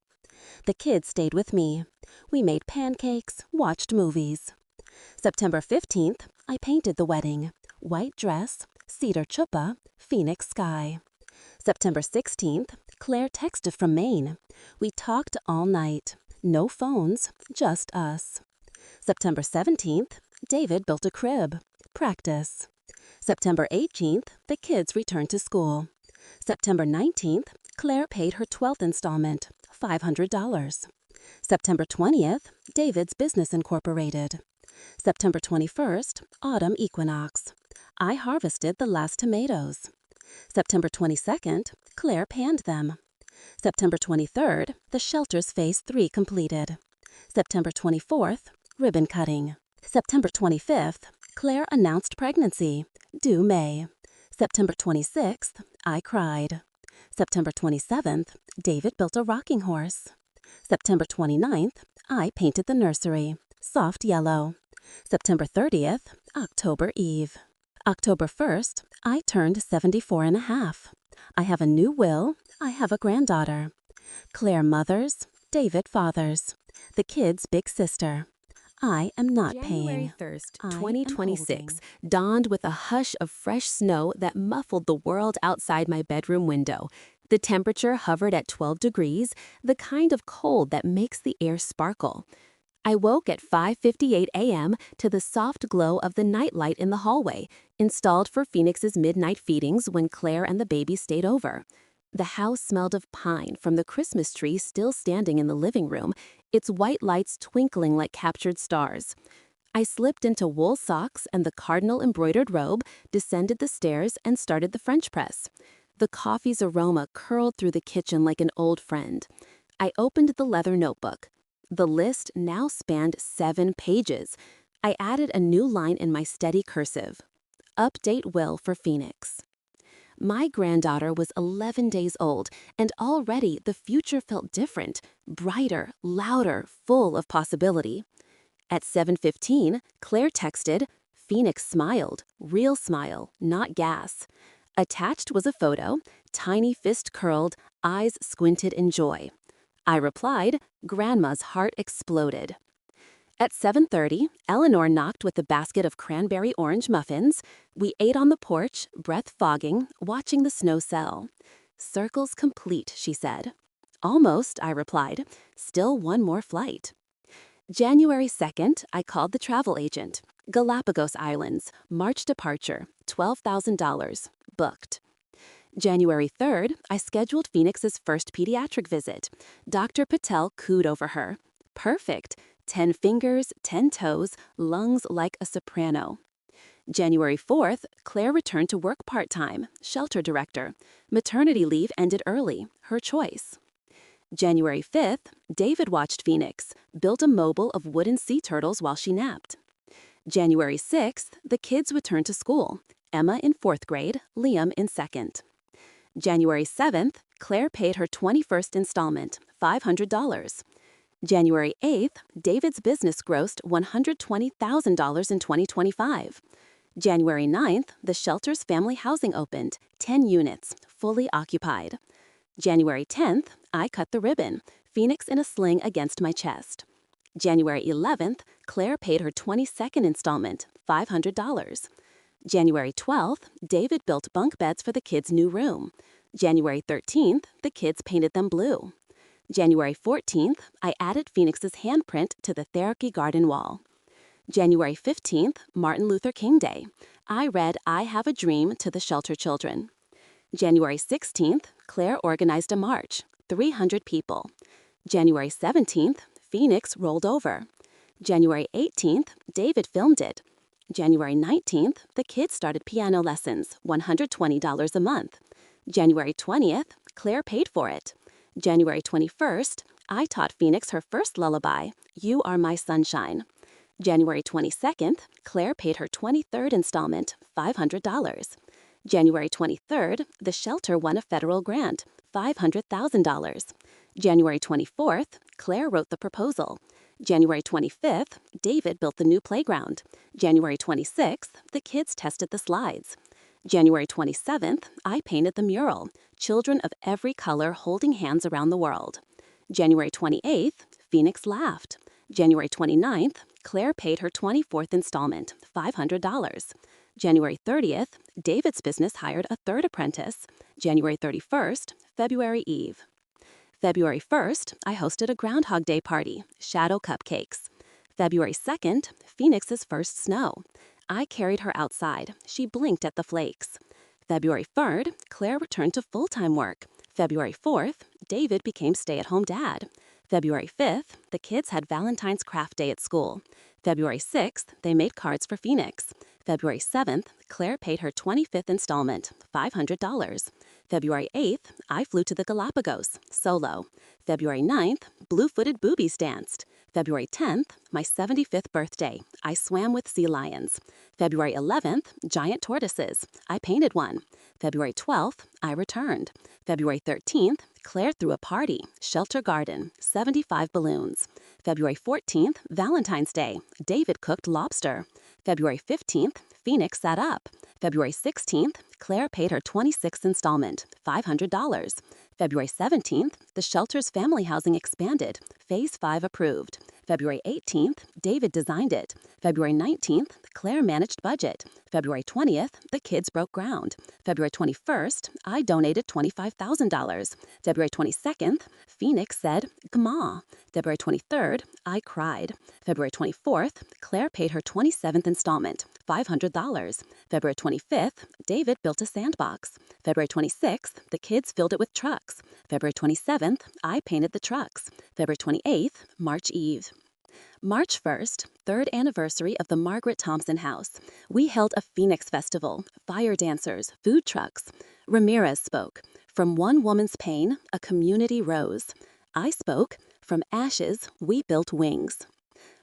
The kids stayed with me. We made pancakes, watched movies. September 15th, I painted the wedding. White dress, cedar chuppah, phoenix sky. September 16th, Claire texted from Maine. We talked all night. No phones, just us. September 17th, David built a crib. Practice. September 18th, the kids returned to school. September 19th, Claire paid her 12th installment, $500. September 20th, David's business incorporated. September 21st, autumn equinox. I harvested the last tomatoes. September 22nd, Claire panned them. September 23rd, the shelter's phase 3 completed. September 24th, ribbon cutting. September 25th, Claire announced pregnancy, due May. September 26th, I cried. September 27th, David built a rocking horse. September 29th, I painted the nursery, soft yellow. September 30th, October Eve. October 1st, I turned 74 and a half. I have a new will. I have a granddaughter. Claire mothers, David fathers. The kid's big sister. I am not January paying. 1st, I am 2026, holding. dawned with a hush of fresh snow that muffled the world outside my bedroom window. The temperature hovered at 12 degrees, the kind of cold that makes the air sparkle. I woke at 5:58 a.m. to the soft glow of the nightlight in the hallway, installed for Phoenix's midnight feedings when Claire and the baby stayed over. The house smelled of pine from the Christmas tree still standing in the living room, its white lights twinkling like captured stars. I slipped into wool socks and the cardinal embroidered robe, descended the stairs, and started the French press. The coffee's aroma curled through the kitchen like an old friend. I opened the leather notebook. The list now spanned 7 pages. I added a new line in my steady cursive. Update will for Phoenix. My granddaughter was 11 days old, and already the future felt different, brighter, louder, full of possibility. At 7:15, Claire texted, "Phoenix smiled, real smile, not gas." Attached was a photo, tiny fist curled, eyes squinted in joy. I replied, "Grandma's heart exploded." At 7:30, Eleanor knocked with a basket of cranberry orange muffins. We ate on the porch, breath fogging, watching the snow settle. "Circle's complete," she said. "Almost," I replied. "Still one more flight." January 2nd, I called the travel agent. Galapagos Islands, March departure, $12,000, booked. January 3rd, I scheduled Phoenix's first pediatric visit. Dr. Patel cooed over her. Perfect. 10 fingers, 10 toes, lungs like a soprano. January 4th, Claire returned to work part-time, shelter director. Maternity leave ended early, her choice. January 5th, David watched Phoenix, built a mobile of wooden sea turtles while she napped. January 6th, the kids returned to school, Emma in 4th grade, Liam in 2nd. January 7th, Claire paid her 21st installment, $500. January 8th, David's business grossed $120,000 in 2025. January 9th, the shelter's family housing opened, 10 units, fully occupied. January 10th, I cut the ribbon, Phoenix in a sling against my chest. January 11th, Claire paid her 22nd installment, $500. January 12th, David built bunk beds for the kids' new room. January 13th, the kids painted them blue. January 14th, I added Phoenix's handprint to the therapy garden wall. January 15th, Martin Luther King Day. I read I Have a Dream to the shelter children. January 16th, Claire organized a march, 300 people. January 17th, Phoenix rolled over. January 18th, David filmed it. January 19th, the kids started piano lessons, $120 a month. January 20th, Claire paid for it. January 21st, I taught Phoenix her first lullaby, You Are My Sunshine. January 22nd, Claire paid her 23rd installment, $500. January 23rd, the shelter won a federal grant, $500,000. January 24th, Claire wrote the proposal. January 25th, David built the new playground. January 26th, the kids tested the slides. January 27th, I painted the mural, Children of Every Color Holding Hands Around the World. January 28th, Phoenix laughed. January 29th, Claire paid her 24th installment, $500. January 30th, David's business hired a third apprentice. January 31st, February Eve. February 1st, I hosted a Groundhog Day party, shadow cupcakes. February 2nd, Phoenix's first snow. I carried her outside. She blinked at the flakes. February 3rd, Claire returned to full-time work. February 4th, David became stay-at-home dad. February 5th, the kids had Valentine's craft day at school. February 6th, they made cards for Phoenix. February 7th, Claire paid her 25th installment, $500. February 8th, I flew to the Galapagos, solo. February 9th, blue-footed boobies danced. February 10th, my 75th birthday, I swam with sea lions. February 11th, giant tortoises, I painted one. February 12th, I returned. February 13th, Claire threw a party, shelter garden, 75 balloons. February 14th, Valentine's Day, David cooked lobster. February 15th, Phoenix sat up. February 16th, Claire paid her 26th installment, $500. February 17th, the shelter's family housing expanded, Phase 5 approved. February 18th, David designed it. February 19th, Claire managed budget. February 20th, the kids broke ground. February 21st, I donated $25,000. February 22nd, Phoenix said, "Gma." February 23rd, I cried. February 24th, Claire paid her 27th installment, $500. February 25th, David built a sandbox. February 26th, the kids filled it with trucks. February 27th, I painted the trucks. February 28th, March Eve. March 1st, third anniversary of the Margaret Thompson House. We held a Phoenix festival, fire dancers, food trucks. Ramirez spoke. From one woman's pain, a community rose. I spoke. From ashes, we built wings.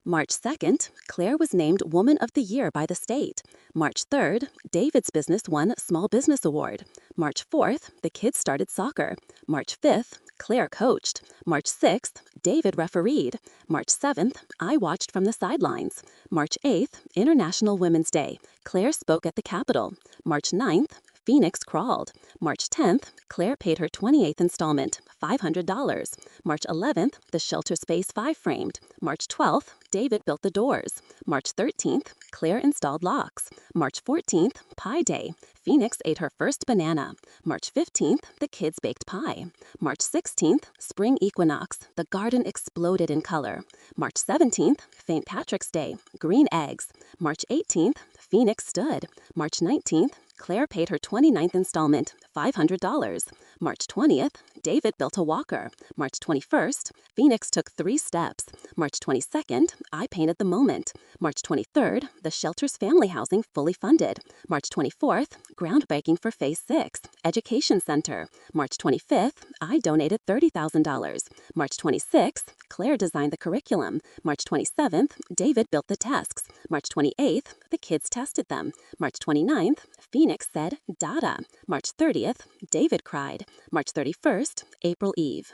March 2nd, Claire was named Woman of the Year by the state. March 3rd, David's business won Small Business Award. March 4th, the kids started soccer. March 5th, Claire coached. March 6th, David refereed. March 7th, I watched from the sidelines. March 8th, International Women's Day. Claire spoke at the Capitol. March 9th, Phoenix crawled. March 10th, Claire paid her 28th installment, $500. March 11th, the shelter space 5 framed. March 12th, David built the doors. March 13th, Claire installed locks. March 14th, Pie Day. Phoenix ate her first banana. March 15th, the kids baked pie. March 16th, spring equinox. The garden exploded in color. March 17th, St. Patrick's Day. Green eggs. March 18th, Phoenix stood. March 19th, Claire paid her 29th installment, $500. March 20th, David built a walker. March 21st, Phoenix took 3 steps. March 22nd, I painted the moment. March 23rd, the shelter's family housing fully funded. March 24th, groundbreaking for Phase 6, Education Center. March 25th, I donated $30,000. March 26th, Claire designed the curriculum. March 27th, David built the desks. March 28th, the kids tested them. March 29th, Phoenix said, "Dada." March 30th, David cried. March 31st, April Eve.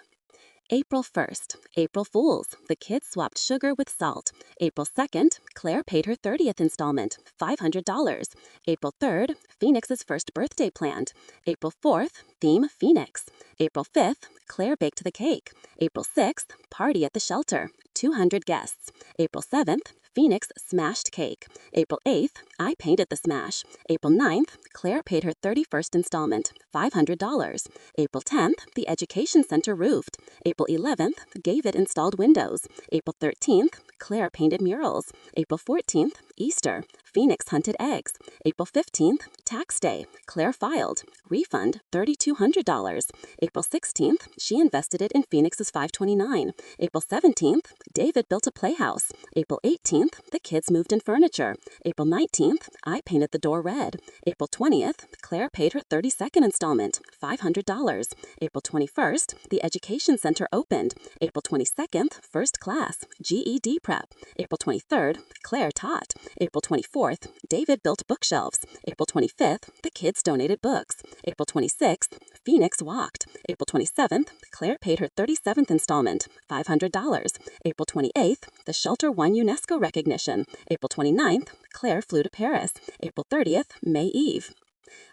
April 1st, April Fools. The kids swapped sugar with salt. April 2nd, Claire paid her 30th installment, $500. April 3rd, Phoenix's first birthday planned. April 4th, theme Phoenix. April 5th, Claire baked the cake. April 6th, party at the shelter, 200 guests. April 7th, Phoenix smashed cake. April 8th, I painted the smash. April 9th, Claire paid her 31st installment, $500. April 10th, the Education Center roofed. April 11th, David installed windows. April 13th, Claire painted murals. April 14th, Easter. Phoenix hunted eggs. April 15th, tax day. Claire filed. Refund, $3,200. April 16th, she invested it in Phoenix's 529. April 17th, David built a playhouse. April 18th, the kids moved in furniture. April 19th, I painted the door red. April 20th, Claire paid her 32nd installment, $500. April 21st, the Education Center opened. April 22nd, first class, GED prep. April 23rd, Claire taught. April 24th, David built bookshelves. April 25th, the kids donated books. April 26th, Phoenix walked. April 27th, Claire paid her 37th installment, $500. April 28th, the shelter won UNESCO recognition. April 29th, Claire flew to Paris. April 30th, May Eve.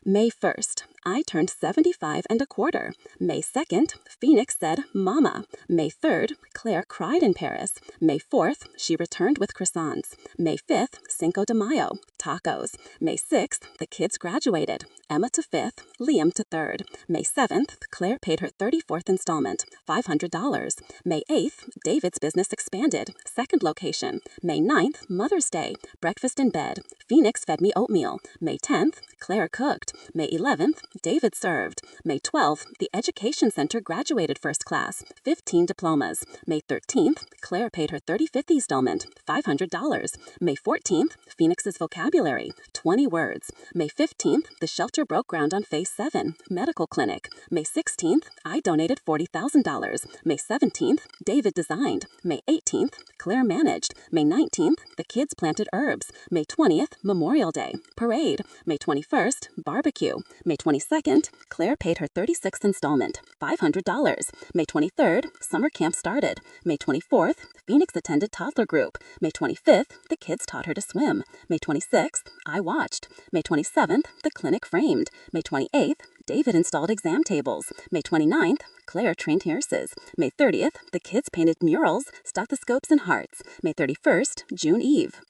May 1st, I turned 75 and a quarter. May 2nd, Phoenix said, Mama. May 3rd, Claire cried in Paris. May 4th, she returned with croissants. May 5th, Cinco de Mayo, tacos. May 6th, the kids graduated. Emma to 5th, Liam to 3rd. May 7th, Claire paid her 34th installment, $500. May 8th, David's business expanded, second location. May 9th, Mother's Day, breakfast in bed. Phoenix fed me oatmeal. May 10th, Claire cooked. May 11th, David served. May 12th, the Education Center graduated first class, 15 diplomas. May 13th, Claire paid her 35th installment, $500. May 14th, Phoenix's vocabulary, 20 words. May 15th, the shelter broke ground on Phase 7, medical clinic. May 16th, I donated $40,000. May 17th, David designed. May 18th, Claire managed. May 19th, the kids planted herbs. May 20th, Memorial Day, parade. May 21st, barbecue. May 22nd, Claire paid her 36th installment, $500. May 23rd, summer camp started. May 24th, Phoenix attended toddler group. May 25th, the kids taught her to swim. May 26th, I watched. May 27th, the clinic framed. May 28th, David installed exam tables. May 29th, Claire trained nurses. May 30th, the kids painted murals, stethoscopes, and hearts. May 31st, June Eve.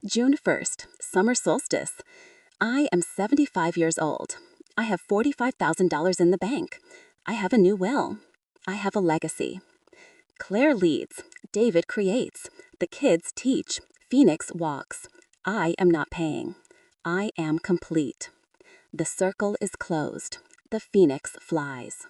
June 1st, summer solstice. I am 75 years old. I have $45,000 in the bank. I have a new will. I have a legacy. Claire leads. David creates. The kids teach. Phoenix walks. I am not paying. I am complete. The circle is closed. The phoenix flies.